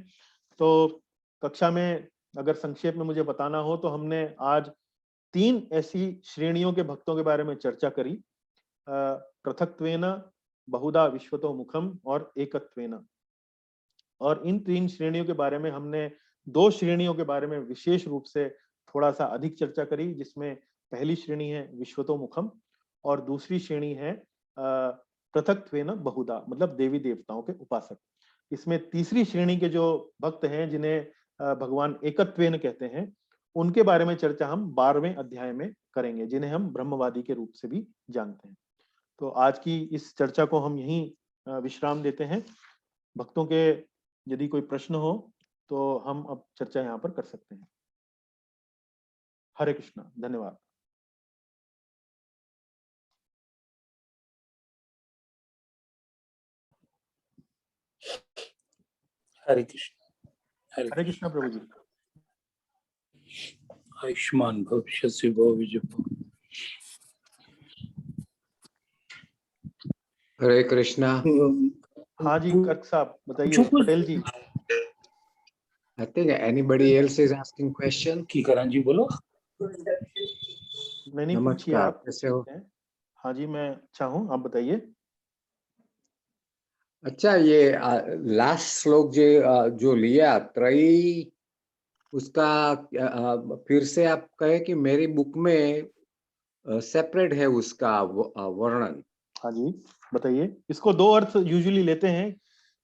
Speaker 1: तो कक्षा में अगर संक्षेप में मुझे बताना हो तो हमने आज 3 ऐसी श्रेणियों के भक्तों के बारे में चर्चा करी, पृथक्त्वेन, बहुधा विश्वतो मुखम और एकत्वेन। और इन 3 श्रेणियों के बारे में हमने 2 श्रेणियों के बारे में विशेष रूप से थोड़ा सा अधिक चर्चा करी, जिसमें पहली श्रेणी है विश्वतो मुखम और दूसरी श्रेणी है पृथक्त्वेन बहुधा मतलब देवी देवताओं के उपासक। इसमें तीसरी श्रेणी के जो भक्त हैं जिन्हें भगवान एकत्वेन कहते हैं, उनके बारे में चर्चा हम 12वें अध्याय में करेंगे, जिन्हें हम ब्रह्मवादी के रूप से भी जानते हैं। तो आज की इस चर्चा को हम यहीं विश्राम देते हैं। भक्तों के यदि कोई प्रश्न हो तो हम अब चर्चा यहाँ पर कर सकते हैं। हरे कृष्णा, धन्यवाद।
Speaker 2: हरे कृष्ण।
Speaker 1: हरे कृष्णा प्रभु जी।
Speaker 2: आयुष्मान भविष्यस्य भव विजय।
Speaker 3: हरे कृष्णा।
Speaker 1: हाँ जी कर्क साहब बताइए। पटेल जी।
Speaker 3: I think anybody else is asking question.
Speaker 2: की करण जी बोलो।
Speaker 1: नहीं पूछिए आप।
Speaker 3: कैसे हो?
Speaker 1: हाँ जी मैं अच्छा हूँ, आप बताइए।
Speaker 3: अच्छा, ये लास्ट श्लोक जो लिया त्रयी, उसका फिर से आप कहे कि मेरी बुक में सेपरेट है उसका वर्णन।
Speaker 1: हाँ जी बताइए। इसको 2 अर्थ यूजुअली लेते हैं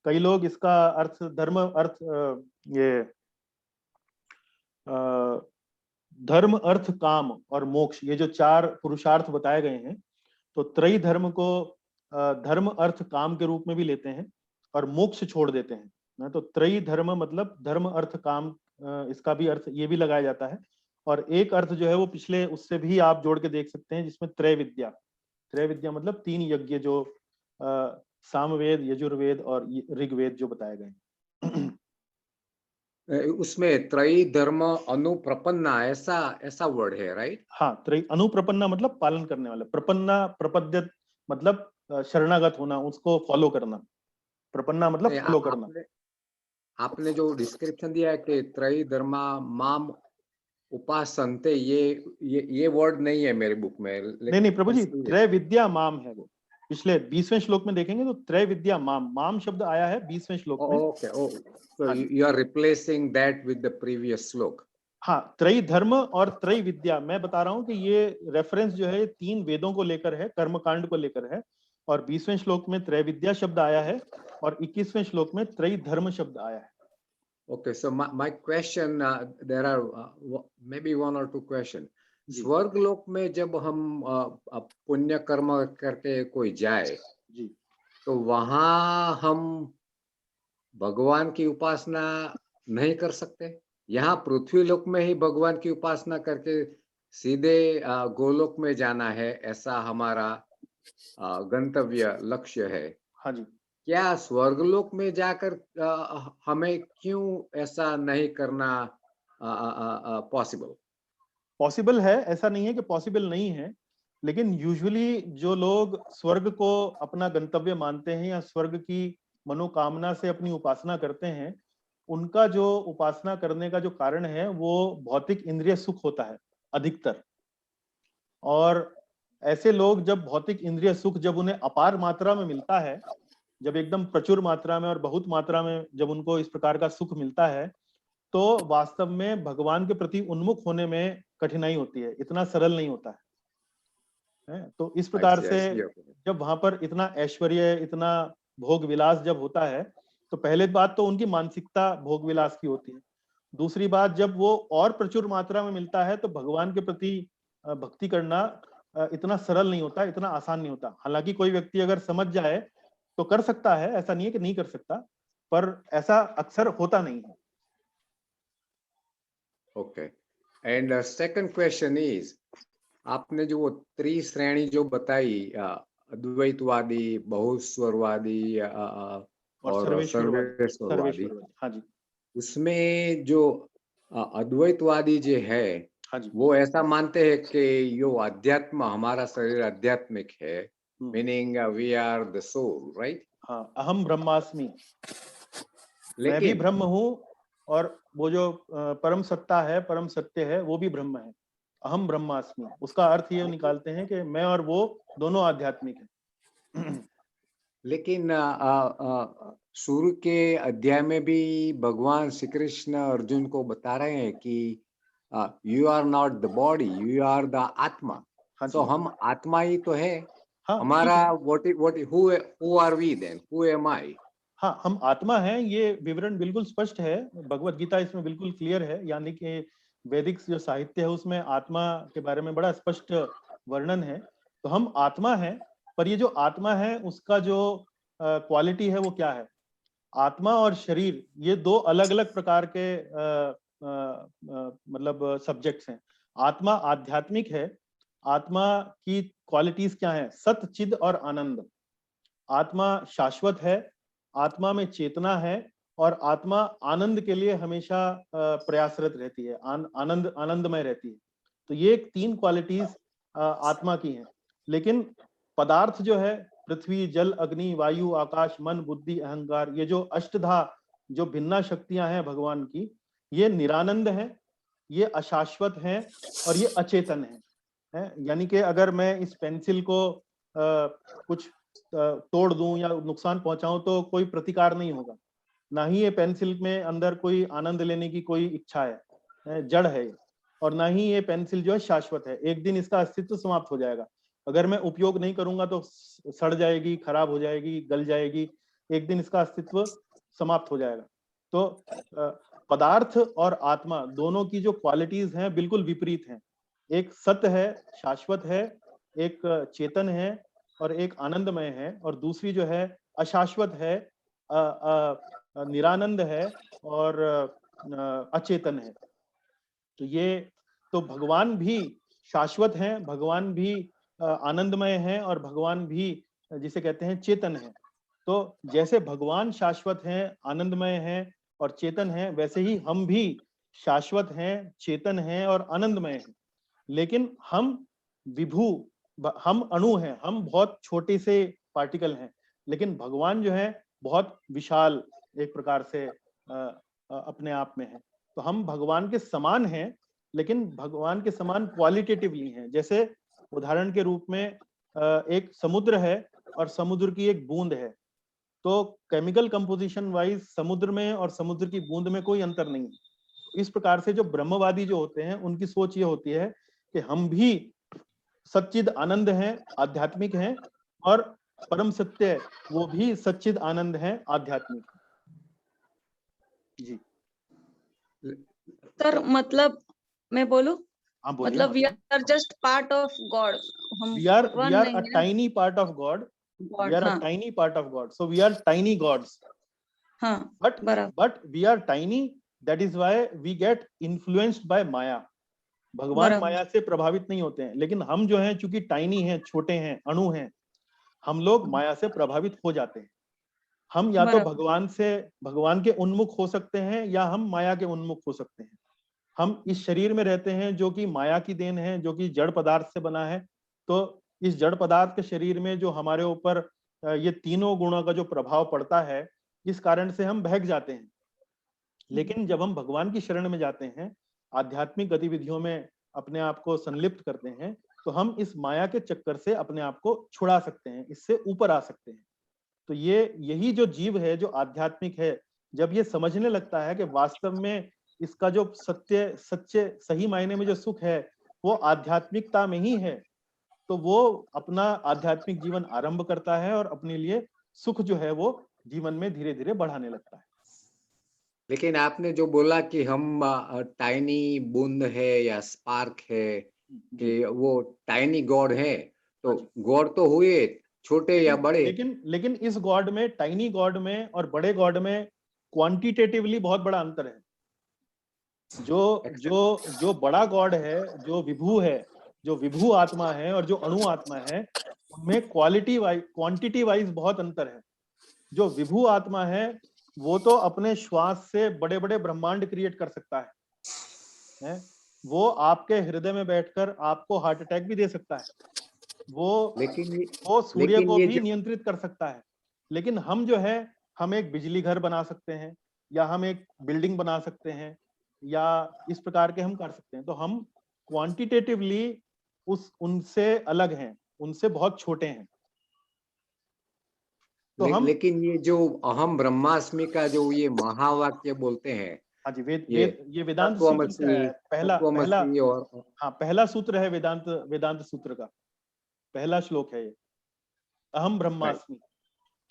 Speaker 1: कई लोग। इसका अर्थ धर्म अर्थ ये धर्म अर्थ काम और मोक्ष, ये जो 4 पुरुषार्थ बताए गए हैं, तो त्रयी धर्म को धर्म अर्थ काम के रूप में भी लेते हैं और मोक्ष छोड़ देते हैं ना। तो त्रयी धर्म मतलब धर्म अर्थ काम, इसका भी अर्थ ये भी लगाया जाता है। और एक अर्थ जो है वो पिछले उससे भी आप जोड़ के देख सकते हैं, जिसमें त्रय विद्या, त्रय विद्या मतलब 3 यज्ञ जो सामवेद, यजुर्वेद और ऋग्वेद जो बताए गए।
Speaker 3: उसमें त्रयी धर्म अनुप्रपन्ना ऐसा ऐसा वर्ड है, राइट?
Speaker 1: हाँ, अनुप्रपन्ना मतलब पालन करने वाला, प्रपन्ना प्रपद्यत मतलब शरणागत होना, उसको फॉलो करना, प्रपन्ना मतलब फॉलो करना।
Speaker 3: आपने आपने जो डिस्क्रिप्शन दिया है कि त्रयी धर्मा माम उपासनते, ये वर्ड नहीं है मेरे बुक में,
Speaker 1: नहीं नहीं प्रभु जी,
Speaker 3: इसलिए
Speaker 1: त्रय विद्या माम है वो। पिछले 20वें श्लोक में देखेंगे तो त्रय विद्या माम, माम शब्द आया है 20वें श्लोक में।
Speaker 3: ओके, so
Speaker 1: हाँ जी,
Speaker 3: you are replacing that with the previous श्लोक।
Speaker 1: हाँ, त्रयी धर्म और त्रयी विद्या, मैं बता रहा हूं कि ये रेफरेंस जो है 3 वेदों को लेकर है, कर्मकांड को लेकर है, और 20वें श्लोक में त्रय विद्या शब्द आया है और 21वें श्लोक में त्रयी धर्म शब्द आया है।
Speaker 3: Okay, so my question, there are maybe one or two question।
Speaker 1: जी
Speaker 3: स्वर्ग लोक में जब हम पुण्य कर्म करके कोई जाए,
Speaker 1: जी,
Speaker 3: तो वहां हम भगवान की उपासना नहीं कर सकते? यहाँ पृथ्वी लोक में ही भगवान की उपासना करके सीधे गोलोक में जाना है, ऐसा हमारा गंतव्य लक्ष्य है।
Speaker 1: हाँ जी।
Speaker 3: क्या स्वर्गलोक में जाकर हमें क्यों ऐसा नहीं करना पॉसिबल?
Speaker 1: पॉसिबल है, ऐसा नहीं है कि पॉसिबल नहीं है, लेकिन यूजुअली जो लोग स्वर्ग को अपना गंतव्य मानते हैं या स्वर्ग की मनोकामना से अपनी उपासना करते हैं, उनका जो उपासना करने का जो कारण है वो भौतिक इंद्रिय सुख होता है अधिकतर। और ऐसे लोग जब भौतिक इंद्रिय सुख जब उन्हें अपार मात्रा में मिलता है, जब एकदम प्रचुर मात्रा में और बहुत मात्रा में जब उनको इस प्रकार का सुख मिलता है, तो वास्तव में भगवान के प्रति उन्मुख होने में कठिनाई होती है, इतना सरल नहीं होता है। तो इस प्रकार
Speaker 3: I
Speaker 1: से
Speaker 3: see, okay।
Speaker 1: जब वहां पर इतना ऐश्वर्य, इतना भोग विलास जब होता है, तो पहले बात तो उनकी मानसिकता भोग विलास की होती है। दूसरी बात, जब वो और प्रचुर मात्रा में मिलता है तो भगवान के प्रति भक्ति करना इतना सरल नहीं होता, इतना आसान नहीं होता। हालांकि कोई व्यक्ति अगर समझ जाए तो कर सकता है, ऐसा नहीं है कि नहीं कर सकता, पर ऐसा अक्सर होता नहीं है।
Speaker 3: Okay, and second question is, आपने जो वो त्रिश्रेणी जो बताई, अद्वैतवादी, बहुस्वरवादी
Speaker 1: और
Speaker 3: और
Speaker 1: सर्वेश्वरवादी,
Speaker 3: सर्वेश्वरवादी,
Speaker 1: सर्वेश्वरवादी, हाँ जी,
Speaker 3: उसमें जो अद्वैतवादी जो है,
Speaker 1: हाँ जी।
Speaker 3: वो ऐसा मानते हैं कि यो अध्यात्म, हमारा शरीर आध्यात्मिक है,
Speaker 1: hmm,
Speaker 3: meaning we are the soul, right?
Speaker 1: हाँ, अहम ब्रह्मास्मि, मैं भी
Speaker 3: लेकिन
Speaker 1: ब्रह्म हूँ, और वो जो परम सत्ता है, परम सत्य है, वो भी ब्रह्म है। अहम ब्रह्मास्मि, उसका अर्थ ये निकालते हैं कि मैं और वो दोनों आध्यात्मिक हैं।
Speaker 3: लेकिन शुरू के अध्याय में भी भगवान श्री कृष्ण अर्जुन को बता रहे हैं कि you are not the body, you are the आत्मा।
Speaker 1: हाँ
Speaker 3: सो
Speaker 1: जी,
Speaker 3: हम आत्मा ही तो है।
Speaker 1: हाँ ठीक
Speaker 3: हमारा
Speaker 1: है।
Speaker 3: Who are we then, who am I?
Speaker 1: हाँ, हम आत्मा हैं, ये विवरण बिल्कुल स्पष्ट है, भगवत गीता इसमें बिल्कुल क्लियर है, यानी कि वैदिक जो साहित्य है उसमें आत्मा के बारे में बड़ा स्पष्ट वर्णन है। तो हम आत्मा हैं, पर ये जो आत्मा है उसका जो क्वालिटी है वो क्या है? आत्मा और शरीर ये दो अलग अलग प्रकार के मतलब सब्जेक्ट्स हैं। आत्मा आध्यात्मिक है, आत्मा की क्वालिटीज क्या है? सत, चिद और आनंद। आत्मा शाश्वत है, आत्मा में चेतना है, और आत्मा आनंद के लिए हमेशा प्रयासरत रहती है, आनंद आनंदमय रहती है। तो ये 3 क्वालिटीज आत्मा की हैं। लेकिन पदार्थ जो है, पृथ्वी, जल, अग्नि, वायु, आकाश, मन, बुद्धि, अहंकार, ये जो अष्टधा जो भिन्ना शक्तियां हैं भगवान की, ये निरानंद हैं, ये अशाश्वत हैं, और ये अचेतन हैं। यानी कि अगर मैं इस पेंसिल को कुछ तोड़ दूं या नुकसान पहुंचाऊं तो कोई प्रतिकार नहीं होगा, ना ही ये पेंसिल में अंदर कोई आनंद लेने की कोई इच्छा है, जड़ है ये। और ना ही ये पेंसिल जो है शाश्वत है, एक दिन इसका अस्तित्व समाप्त हो जाएगा। अगर मैं उपयोग नहीं करूंगा तो सड़ जाएगी, खराब हो जाएगी, गल जाएगी, एक दिन इसका अस्तित्व समाप्त हो जाएगा। तो पदार्थ और आत्मा दोनों की जो क्वालिटीज हैं बिल्कुल विपरीत हैं। एक सत्य है, शाश्वत है, एक चेतन है और एक आनंदमय है, और दूसरी जो है अशाश्वत है, निरानंद है, और अचेतन है। तो ये, तो भगवान भी शाश्वत हैं, भगवान भी आनंदमय हैं, और भगवान भी जिसे कहते हैं चेतन है। तो जैसे भगवान शाश्वत हैं, आनंदमय हैं, और चेतन हैं, वैसे ही हम भी शाश्वत हैं, चेतन हैं और आनंदमय हैं। लेकिन हम विभू, हम अणु हैं, हम बहुत छोटे से पार्टिकल हैं, लेकिन भगवान जो है बहुत विशाल एक प्रकार से अपने आप में है। तो हम भगवान के समान हैं, लेकिन भगवान के समान क्वालिटेटिवली हैं। जैसे उदाहरण के रूप में एक समुद्र है और समुद्र की एक बूंद है, तो केमिकल कंपोजिशन वाइज समुद्र में और समुद्र की बूंद में कोई अंतर नहीं है। इस प्रकार से जो ब्रह्मवादी जो होते हैं, उनकी सोच ये होती है कि हम भी सच्चिद आनंद हैं, आध्यात्मिक हैं, और परम सत्य वो भी सच्चिद आनंद है, आध्यात्मिक। जी
Speaker 4: सर मतलब मैं बोलूं,
Speaker 1: हाँ बोलिए।
Speaker 4: मतलब we are just part of God, हम
Speaker 1: we are
Speaker 4: भगवान
Speaker 1: a
Speaker 4: नहीं है।
Speaker 1: tiny part of God.
Speaker 4: God,
Speaker 1: We are a
Speaker 4: हाँ
Speaker 1: tiny part of God. So we are tiny gods.
Speaker 4: हाँ बराबर।
Speaker 1: But we are tiny. That is why we get influenced by Maya. भगवान
Speaker 4: बराबर।
Speaker 1: माया से प्रभावित नहीं होते हैं, लेकिन हम जो हैं चूंकि टाइनी हैं, छोटे हैं, अणु हैं, हम लोग माया से प्रभावित हो जाते हैं। हम या तो
Speaker 4: बराबर।
Speaker 1: भगवान के उन्मुख हो सकते हैं, या हम माया के उन्मुख हो सकते हैं। हम इस शरीर में रहते हैं जो कि माया की देन है, जो कि जड़ पदार्थ से बना है। तो इस जड़ पदार्थ के शरीर में जो हमारे ऊपर ये तीनों गुणों का जो प्रभाव पड़ता है, इस कारण से हम बहक जाते हैं। लेकिन जब हम भगवान की शरण में जाते हैं, आध्यात्मिक गतिविधियों में अपने आप को संलिप्त करते हैं, तो हम इस माया के चक्कर से अपने आप को छुड़ा सकते हैं, इससे ऊपर आ सकते हैं। तो यही जो जीव है, जो आध्यात्मिक है, जब ये समझने लगता है कि वास्तव में इसका जो सच्चे सही मायने में जो सुख है वो आध्यात्मिकता में ही है, तो वो अपना आध्यात्मिक जीवन आरंभ करता है और अपने लिए सुख जो है वो जीवन में धीरे धीरे बढ़ाने लगता है।
Speaker 3: लेकिन आपने जो बोला कि हम टाइनी बूंद है या स्पार्क है, कि वो टाइनी गॉड है, तो गॉड तो हुए छोटे या बड़े,
Speaker 1: लेकिन इस गॉड में, टाइनी गॉड में और बड़े गॉड में क्वांटिटेटिवली बहुत बड़ा अंतर है। जो बड़ा गॉड है, जो विभू है, जो विभू आत्मा है और जो अणु आत्मा है, उनमें क्वांटिटी वाइज बहुत अंतर है। जो विभू आत्मा है वो तो अपने श्वास से बड़े बड़े ब्रह्मांड क्रिएट कर सकता है? वो आपके हृदय में बैठकर आपको हार्ट अटैक भी दे सकता है। वो सूर्य को भी नियंत्रित कर सकता है। लेकिन हम जो है, हम एक बिजली घर बना सकते हैं, या हम एक बिल्डिंग बना सकते हैं, या इस प्रकार के हम कर सकते हैं। तो हम क्वांटिटेटिवली उनसे अलग हैं, उनसे बहुत छोटे हैं। तो हम
Speaker 3: लेकिन ये जो अहम ब्रह्मास्मि का जो ये महावाक्य बोलते हैं,
Speaker 1: हाँ जी, ये वेदांत सूत्र से है। पहला सूत्र है वेदांत सूत्र का पहला श्लोक है ये, अहम ब्रह्मास्मि।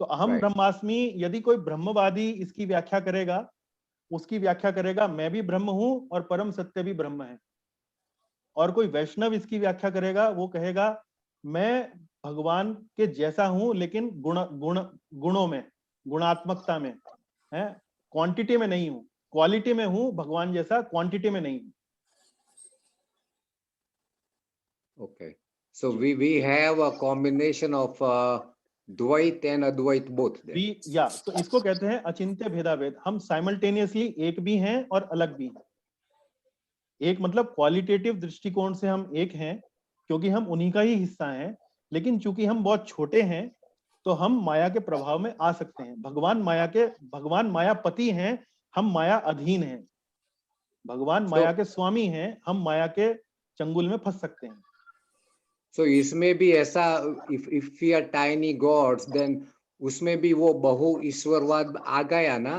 Speaker 1: तो अहम ब्रह्मास्मि, यदि कोई ब्रह्मवादी इसकी व्याख्या करेगा, उसकी व्याख्या करेगा मैं भी ब्रह्म हूं और परम सत्य भी ब्रह्म है। और कोई वैष्णव इसकी व्याख्या करेगा, वो कहेगा मैं भगवान के जैसा हूं, लेकिन गुणों में, गुणात्मकता में है, क्वांटिटी में नहीं हूं। क्वालिटी में हूं भगवान जैसा, क्वांटिटी में नहीं हूं।
Speaker 3: Okay, so we have a combination of द्वैत and अद्वैत both there.
Speaker 1: तो इसको कहते हैं अचिंत्य भेदाभेद। हम साइमल्टेनियसली एक भी हैं और अलग भी हैं। एक मतलब क्वालिटेटिव दृष्टिकोण से हम एक हैं, क्योंकि हम उन्हीं का ही हिस्सा हैं। लेकिन चूंकि हम बहुत छोटे हैं, तो हम माया के प्रभाव में आ सकते हैं। भगवान मायापति हैं, हम माया अधीन हैं। भगवान माया के स्वामी हैं, हम माया के चंगुल में फंस सकते हैं।
Speaker 3: So इसमें भी ऐसा, if we are tiny gods, then उसमें भी वो बहु ईश्वरवाद आ गया ना?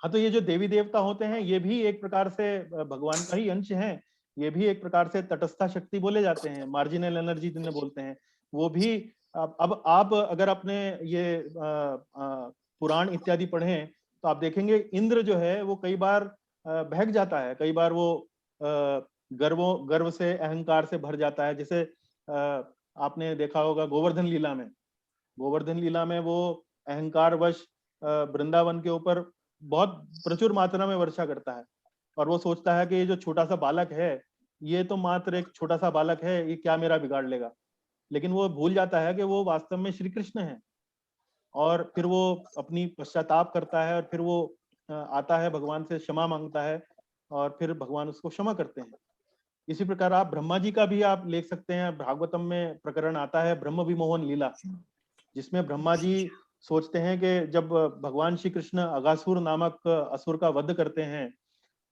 Speaker 1: हाँ, तो ये जो देवी देवता होते हैं, ये भी एक प्रकार से भगवान का ही अंश हैं। ये भी एक प्रकार से तटस्था शक्ति बोले जाते हैं, मार्जिनल एनर्जी जिन्हें बोलते हैं। वो भी अब आप अगर अपने ये पुराण इत्यादि पढ़ें, तो आप देखेंगे इंद्र जो है वो कई बार बहक जाता है, कई बार वो गर्व से, अहंकार से भर जाता है। जैसे आपने देखा होगा गोवर्धन लीला में वो अहंकारवश वृंदावन के ऊपर बहुत प्रचुर मात्रा में वर्षा करता है, और वो सोचता है कि ये जो छोटा सा बालक है, ये तो मात्र एक छोटा सा बालक है, ये क्या मेरा बिगाड़ लेगा। लेकिन वो भूल जाता है कि वो वास्तव में श्री कृष्ण है, और फिर वो अपनी पश्चाताप करता है, और फिर वो आता है, भगवान से क्षमा मांगता है और फिर भगवान उसको क्षमा करते हैं। इसी प्रकार आप ब्रह्मा जी का भी आप ले सकते हैं। भागवतम में प्रकरण आता है ब्रह्म विमोहन लीला, जिसमें ब्रह्मा जी सोचते हैं कि जब भगवान श्री कृष्ण अगासुर नामक असुर का वध करते हैं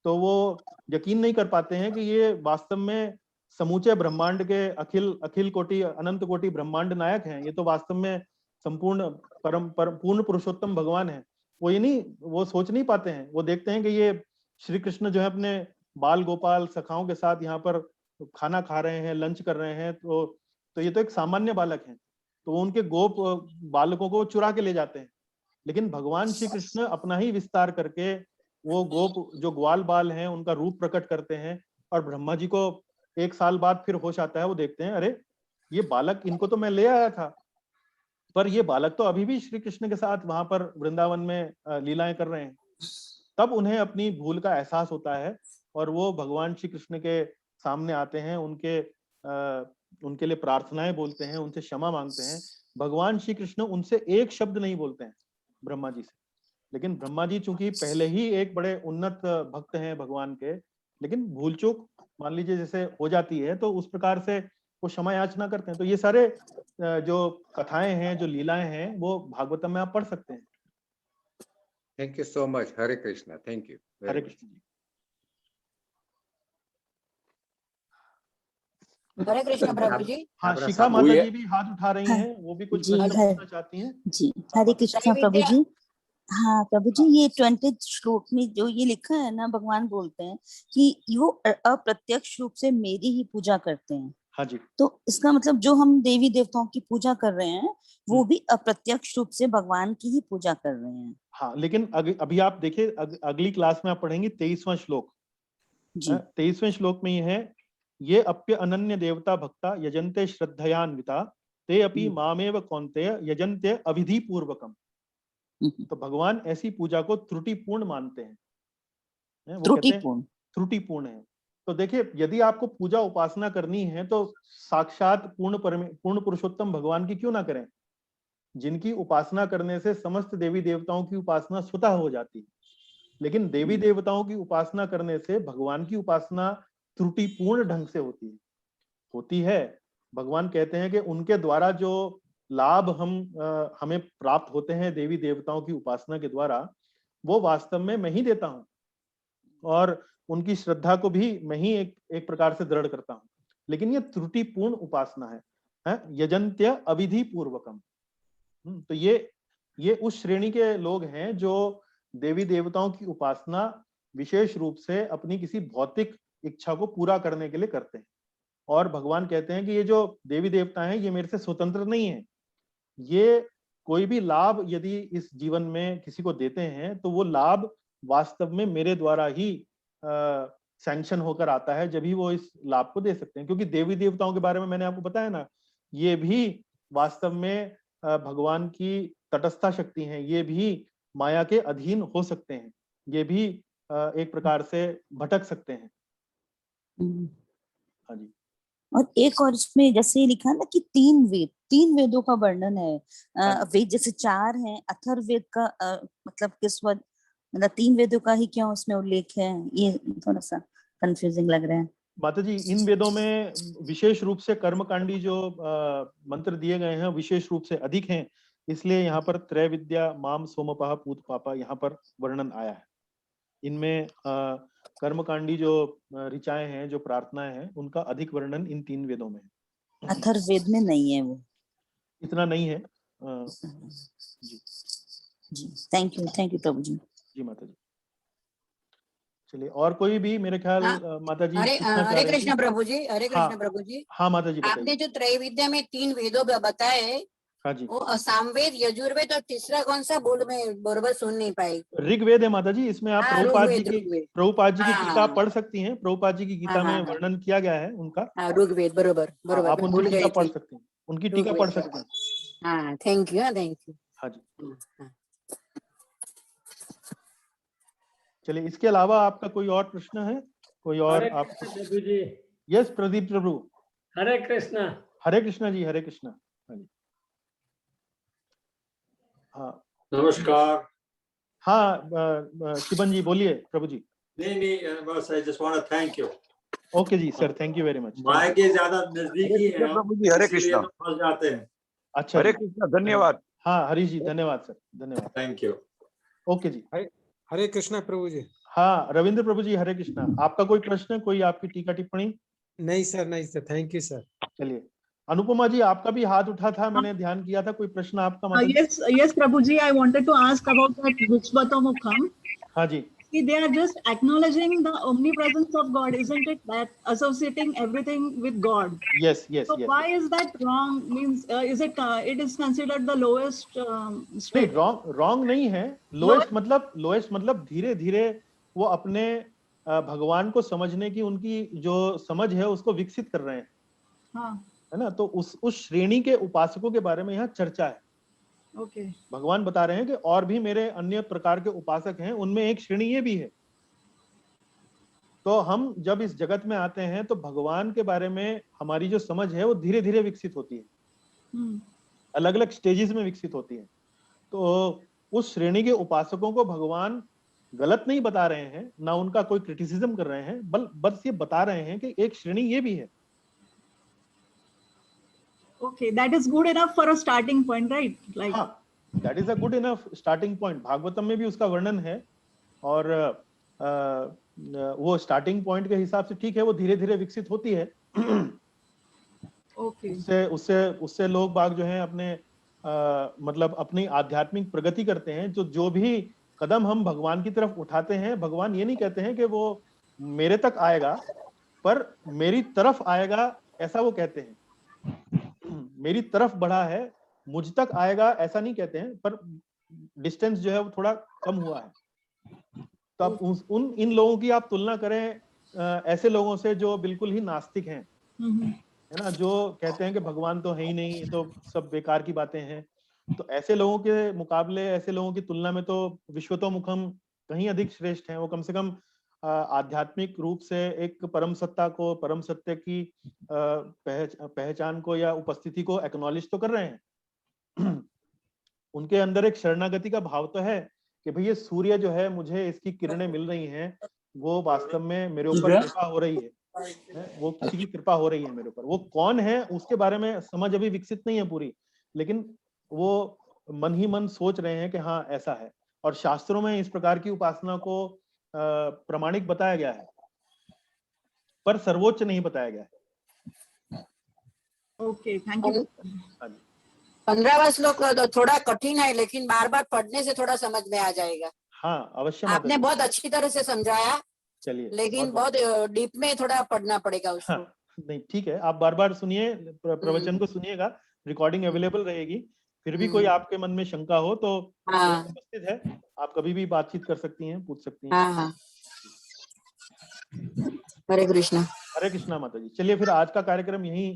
Speaker 1: तो वो यकीन नहीं कर पाते हैं कि ये वास्तव में समूचे ब्रह्मांड के अखिल अखिल कोटि अनंत कोटि ब्रह्मांड नायक हैं। ये तो वास्तव में संपूर्ण पूर्ण पुरुषोत्तम भगवान है। वो सोच नहीं पाते हैं। वो देखते हैं कि ये श्री कृष्ण जो है अपने बाल गोपाल सखाओं के साथ यहाँ पर खाना खा रहे हैं, लंच कर रहे हैं, तो ये तो एक सामान्य बालक हैं। तो वो उनके गोप बालकों को चुरा के ले जाते हैं। लेकिन भगवान श्री कृष्ण अपना ही विस्तार करके वो गोप जो ग्वाल बाल हैं उनका रूप प्रकट करते हैं और ब्रह्मा जी को 1 साल बाद फिर होश आता है। वो देखते हैं अरे ये बालक, इनको तो मैं ले आया था, पर ये बालक तो अभी भी श्री कृष्ण के साथ वहां पर वृंदावन में लीलाएं कर रहे हैं। तब उन्हें अपनी भूल का एहसास होता है और वो भगवान श्री कृष्ण के सामने आते हैं, उनके लिए प्रार्थनाएं बोलते हैं, उनसे क्षमा मांगते हैं। भगवान श्री कृष्ण उनसे एक शब्द नहीं बोलते हैं ब्रह्मा जी से, लेकिन ब्रह्मा जी चूंकि पहले ही एक बड़े उन्नत भक्त हैं भगवान के, लेकिन भूल चूक मान लीजिए जैसे हो जाती है तो उस प्रकार से वो क्षमा याचना करते हैं। तो ये सारे जो कथाएं हैं, जो लीलाएं हैं, वो भागवतम में आप पढ़ सकते हैं।
Speaker 3: Thank you so much. हरे कृष्णा। Thank you.
Speaker 1: हरे कृष्ण जी।
Speaker 5: हरे कृष्ण प्रभु जी।
Speaker 1: हाँ, शिखा माता जी भी हाथ उठा रही हैं, वो भी कुछ प्रश्न पूछना चाहती हैं।
Speaker 6: जी हरे कृष्णा प्रभु जी। हाँ प्रभु जी, ये 20 श्लोक में जो ये लिखा है ना, भगवान बोलते हैं कि वो अप्रत्यक्ष रूप से मेरी ही पूजा करते हैं।
Speaker 1: हाँ जी।
Speaker 6: तो इसका मतलब जो हम देवी देवताओं की पूजा कर रहे हैं वो भी अप्रत्यक्ष रूप से भगवान की ही पूजा कर रहे हैं।
Speaker 1: हाँ, लेकिन अभी आप देखिए अगली क्लास में आप पढ़ेंगे 23वां श्लोक। 23वें श्लोक में ये है, ये अप्य अनन्य देवता भक्ता यजन्ते श्रद्धयान्विता ते अपि मामेव कौन्तेय यजन्ते अविधि पूर्वकम। तो भगवान ऐसी पूजा को त्रुटिपूर्ण मानते हैं। वो कहते हैं त्रुटिपूर्ण है। तो देखिए, यदि आपको पूजा उपासना करनी है तो साक्षात पूर्ण पुरुषोत्तम भगवान की क्यों ना करें, जिनकी उपासना करने से समस्त देवी देवताओं की उपासना स्वतः हो जाती है। लेकिन देवी देवताओं की उपासना करने से भगवान की उपासना त्रुटिपूर्ण ढंग से होती है। भगवान कहते हैं कि उनके द्वारा जो लाभ हमें प्राप्त होते हैं देवी देवताओं की उपासना के द्वारा, वो वास्तव में मैं ही देता हूं और उनकी श्रद्धा को भी मैं ही एक प्रकार से दृढ़ करता हूं। लेकिन ये त्रुटिपूर्ण उपासना है, यजन्त्य अविधि पूर्वकम। तो ये उस श्रेणी के लोग हैं जो देवी देवताओं की उपासना विशेष रूप से अपनी किसी भौतिक इच्छा को पूरा करने के लिए करते हैं। और भगवान कहते हैं कि ये जो देवी देवता हैं ये मेरे से स्वतंत्र नहीं है। ये कोई भी लाभ यदि इस जीवन में किसी को देते हैं तो वो लाभ वास्तव में मेरे द्वारा ही सैंक्शन होकर आता है, जब ही वो इस लाभ को दे सकते हैं। क्योंकि देवी देवताओं के बारे में मैंने आपको बताया ना, ये भी वास्तव में भगवान की तटस्था शक्ति हैं, ये भी माया के अधीन हो सकते हैं, ये भी एक प्रकार से भटक सकते हैं। हाँ जी।
Speaker 6: और एक और इसमें जैसे लिखा है ना कि 3 वेदों का वर्णन है। वेद जैसे 4 हैं, अथर्ववेद का मतलब किस मतलब 3 वेदों का ही क्यों उसमें उल्लेख है, ये थोड़ा सा कंफ्यूजिंग लग रहा है।
Speaker 1: माता जी, इन वेदों में विशेष रूप से कर्मकांडी जो मंत्र दिए गए हैं विशेष रूप से अधिक हैं, इसलिए यहाँ पर त्रय विद्या माम सोमपः पूत पापा यहाँ पर वर्णन आया है। इनमें कर्मकांडी जो ऋचाएं हैं, जो प्रार्थनाएं हैं, उनका अधिक वर्णन इन 3 वेदों में है।
Speaker 6: अथर्ववेद में नहीं है, वो
Speaker 1: इतना नहीं है।
Speaker 6: जी थैंक यू प्रभु जी।
Speaker 1: जी माता जी। चलिए, और कोई भी मेरे ख्याल माता जी
Speaker 5: हरे कृष्ण प्रभु जी। हरे कृष्ण प्रभु जी।
Speaker 1: हाँ माता जी,
Speaker 5: आपने जो त्रैविद्या में 3 वेदों बताए,
Speaker 1: हाँ जी,
Speaker 5: वो सामवेद, यजुर्वेद और तीसरा कौन सा बोल में बरोबर सुन नहीं पाई।
Speaker 1: ऋग्वेद है माता जी। इसमें आप प्रभुपाद जी की गीता पढ़ सकती हैं। प्रभुपाद जी की गीता में वर्णन किया गया है उनका।
Speaker 5: ऋग्वेद बरोबर बरोबर।
Speaker 1: आप उनकी टीका पढ़ सकते हैं, उनकी टीका पढ़ सकते हैं।
Speaker 5: हाँ, थैंक यू।
Speaker 1: हाँ जी। चलिए, इसके अलावा आपका कोई और प्रश्न है? कोई और आप?
Speaker 7: प्रभु जी।
Speaker 1: यस प्रदीप प्रभु।
Speaker 7: हरे कृष्णा।
Speaker 1: हरे कृष्णा जी। हरे कृष्णा। हाँ जी। हाँ,
Speaker 7: नमस्कार।
Speaker 1: हाँ शिवन जी बोलिए प्रभु जी।
Speaker 7: नहीं बस I just want to thank you.
Speaker 1: Okay जी sir, thank you very much.
Speaker 7: माय के ज्यादा नजदीकी है
Speaker 8: प्रभु जी, हरे
Speaker 7: इसलिए
Speaker 8: कृष्णा।
Speaker 7: तो फंस जाते हैं।
Speaker 1: अच्छा
Speaker 8: हरे
Speaker 1: जी,
Speaker 8: कृष्णा, धन्यवाद।
Speaker 1: हाँ हरीश जी धन्यवाद सर, धन्यवाद।
Speaker 7: Thank you.
Speaker 1: ओके जी।
Speaker 9: हरे कृष्णा प्रभु जी।
Speaker 1: हाँ रविंद्र प्रभु जी हरे कृष्णा, आपका कोई प्रश्न, कोई आपकी टीका टिप्पणी?
Speaker 9: नहीं सर, थैंक यू सर।
Speaker 1: चलिए अनुपमा जी आपका भी हाथ उठा था, मैंने ध्यान किया था, कोई प्रश्न आपका? माता जी?
Speaker 10: Yes, Prabhuji, I wanted to ask about that Vishwatomukham.
Speaker 1: हाँ जी।
Speaker 10: See, they are just acknowledging the omnipresence of God, isn't it? That associating everything with God.
Speaker 1: Yes, yes,
Speaker 10: So
Speaker 1: yes.
Speaker 10: why is that wrong? Means, is it? It is considered the lowest
Speaker 1: नहीं,
Speaker 10: state.
Speaker 1: Wrong नहीं है। Lowest मतलब धीरे धीरे वो अपने भगवान को समझने की उनकी जो समझ है उसको विकसित कर रहे हैं,
Speaker 10: हाँ.
Speaker 1: है ना। तो उस श्रेणी के उपासकों के बारे में यहाँ चर्चा है।
Speaker 10: Okay.
Speaker 1: भगवान बता रहे हैं कि और भी मेरे अन्य प्रकार के उपासक हैं, उनमें एक श्रेणी ये भी है। तो हम जब इस जगत में आते हैं तो भगवान के बारे में हमारी जो समझ है वो धीरे धीरे विकसित होती है, अलग अलग स्टेजेस में विकसित होती है। तो उस श्रेणी के उपासकों को भगवान गलत नहीं बता रहे हैं, ना उनका कोई क्रिटिसिज्म कर रहे हैं, बस ये बता रहे हैं कि एक श्रेणी ये भी है।
Speaker 10: Okay, that is good enough for a starting point, right? Like.
Speaker 1: हाँ, that is a good enough starting point। Bhagavatam में भी उसका वर्णन है और वो स्टार्टिंग पॉइंट के हिसाब से ठीक है, वो धीरे धीरे विकसित होती है।
Speaker 10: Okay.
Speaker 1: उससे लोग बाग जो हैं अपने मतलब अपनी आध्यात्मिक प्रगति करते हैं। जो भी कदम हम भगवान की तरफ उठाते हैं, भगवान ये नहीं कहते हैं कि वो मेरे तक आएगा, पर मेरी तरफ आएगा, ऐसा वो कहते हैं। मेरी तरफ बढ़ा है, मुझ तक आएगा ऐसा नहीं कहते हैं, पर डिस्टेंस जो है वो थोड़ा कम हुआ है। तो आप इन लोगों की आप तुलना करें ऐसे लोगों से जो बिल्कुल ही नास्तिक हैं, है ना, जो कहते हैं कि भगवान तो है ही नहीं, ये तो सब बेकार की बातें हैं। तो ऐसे लोगों के मुकाबले, ऐसे लोगों की तुलना में तो विश्वतोमुखम कहीं अधिक श्रेष्ठ हैं। वो कम से कम आध्यात्मिक रूप से एक परम सत्ता को, परम सत्य की पहचान को या उपस्थिति को एक्नॉलेज तो कर रहे हैं। उनके अंदर एक शरणागति का भाव तो है कि भाई ये सूर्य जो है, मुझे इसकी किरणें मिल रही हैं, वो वास्तव में मेरे ऊपर कृपा हो रही है, वो किसी की कृपा हो रही है मेरे ऊपर। वो कौन है उसके बारे में समझ अभी विकसित नहीं है पूरी, लेकिन वो मन ही मन सोच रहे हैं कि हाँ ऐसा है। और शास्त्रों में इस प्रकार की उपासना को प्रमाणिक बताया गया है, पर सर्वोच्च नहीं बताया गया है।
Speaker 10: Okay, thank you.
Speaker 5: 15वां श्लोक थोड़ा कठिन है, लेकिन बार बार पढ़ने से थोड़ा समझ में आ जाएगा।
Speaker 1: हाँ अवश्य।
Speaker 5: आपने बहुत अच्छी तरह से समझाया,
Speaker 1: चलिए,
Speaker 5: लेकिन बहुत डीप में थोड़ा पढ़ना पड़ेगा उसको।
Speaker 1: हाँ, नहीं ठीक है, आप बार बार सुनिए, प्रवचन को सुनिएगा, रिकॉर्डिंग अवेलेबल रहेगी। फिर भी कोई आपके मन में शंका हो तो उपस्थित है, आप कभी भी बातचीत कर सकती हैं, पूछ सकती हैं।
Speaker 5: हाँ। हरे कृष्णा।
Speaker 1: हरे कृष्णा माता जी। चलिए फिर आज का कार्यक्रम यहीं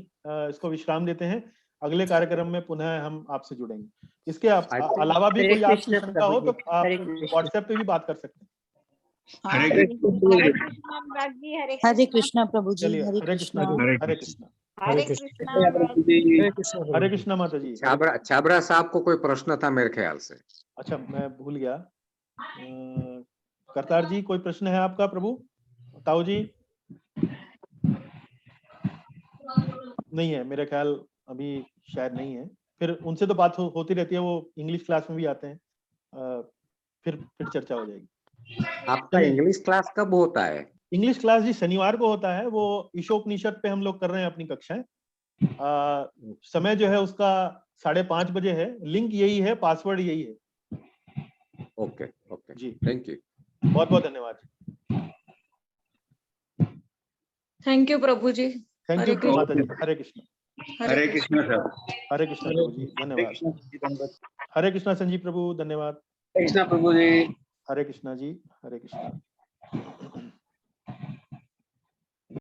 Speaker 1: इसको विश्राम देते हैं। अगले कार्यक्रम में पुनः हम आपसे जुड़ेंगे। इसके अलावा भी कोई आपकी शंका हो तो आप व्हाट्सएप पे भी बात कर सकते हैं।
Speaker 6: हरे कृष्णा प्रभु जी।
Speaker 1: हरे कृष्णा, हरे कृष्णा,
Speaker 9: हरे कृष्णा।
Speaker 1: हरे कृष्णा माता जी।
Speaker 3: छाबड़ा साहब को कोई प्रश्न था मेरे ख्याल से।
Speaker 1: अच्छा, मैं भूल गया। करतार जी कोई प्रश्न है आपका? प्रभु ताऊ जी नहीं है मेरे ख्याल, अभी शायद नहीं है। फिर उनसे तो बात होती रहती है, वो इंग्लिश क्लास में भी आते हैं, फिर चर्चा हो जाएगी।
Speaker 3: आपका इंग्लिश क्लास कब होता है?
Speaker 1: इंग्लिश क्लास जी शनिवार को होता है। वो ईशोपनिषद पे हम लोग कर रहे हैं अपनी कक्षाएं। समय जो है उसका 5:30 बजे है। लिंक यही है, पासवर्ड यही है।
Speaker 3: ओके
Speaker 1: जी,
Speaker 3: थैंक यू,
Speaker 1: बहुत बहुत धन्यवाद।
Speaker 4: थैंक यू प्रभु जी।
Speaker 1: थैंक यू माता जी। हरे कृष्ण।
Speaker 8: हरे कृष्णा सर।
Speaker 1: हरे कृष्ण प्रभु जी, धन्यवाद। हरे कृष्णा संजीव प्रभु, धन्यवाद।
Speaker 2: कृष्णा प्रभु जी।
Speaker 1: हरे कृष्णा जी, हरे कृष्णा।